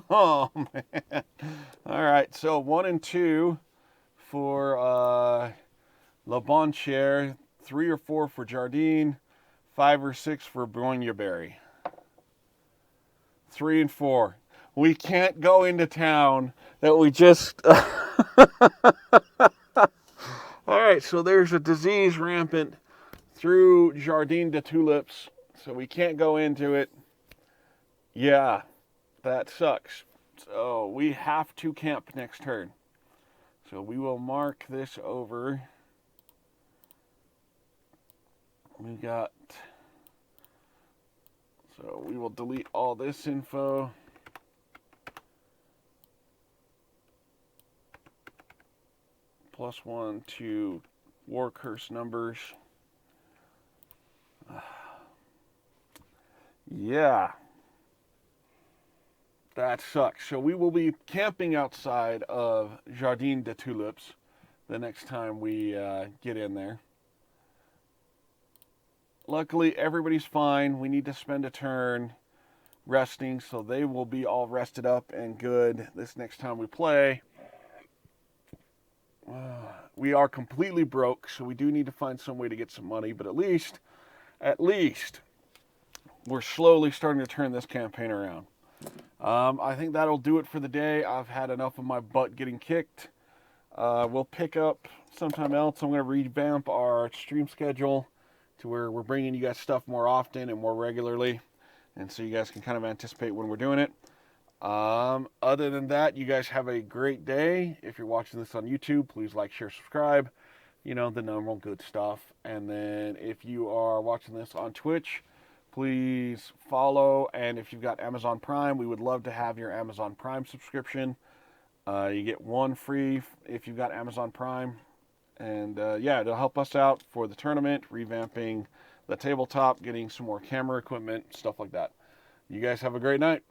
Oh, man. All right, so 1 and 2 for La Bonne Chère, 3 or 4 for Jardine, 5 or 6 for Boigneberry. 3 and 4. We can't go into town that we just... All right, so there's a disease rampant through Jardin de Tulips, so we can't go into it. Yeah, that sucks. So we have to camp next turn. So we will mark this over. We got... So we will delete all this info. +1 to war curse numbers. Yeah. That sucks. So we will be camping outside of Jardin de Tulips the next time we get in there. Luckily, everybody's fine. We need to spend a turn resting, so they will be all rested up and good this next time we play. We are completely broke, so we do need to find some way to get some money, but at least, we're slowly starting to turn this campaign around. I think that'll do it for the day. I've had enough of my butt getting kicked. We'll pick up sometime else. I'm going to revamp our stream schedule to where we're bringing you guys stuff more often and more regularly, and so you guys can kind of anticipate when we're doing it. Other than that, you guys have a great day. If you're watching this on YouTube, please like, share, subscribe. You know, the normal good stuff. And then if you are watching this on Twitch, please follow. And if you've got Amazon Prime, we would love to have your Amazon Prime subscription. You get one free if you've got Amazon Prime. And yeah, it'll help us out for the tournament, revamping the tabletop, getting some more camera equipment, stuff like that. You guys have a great night.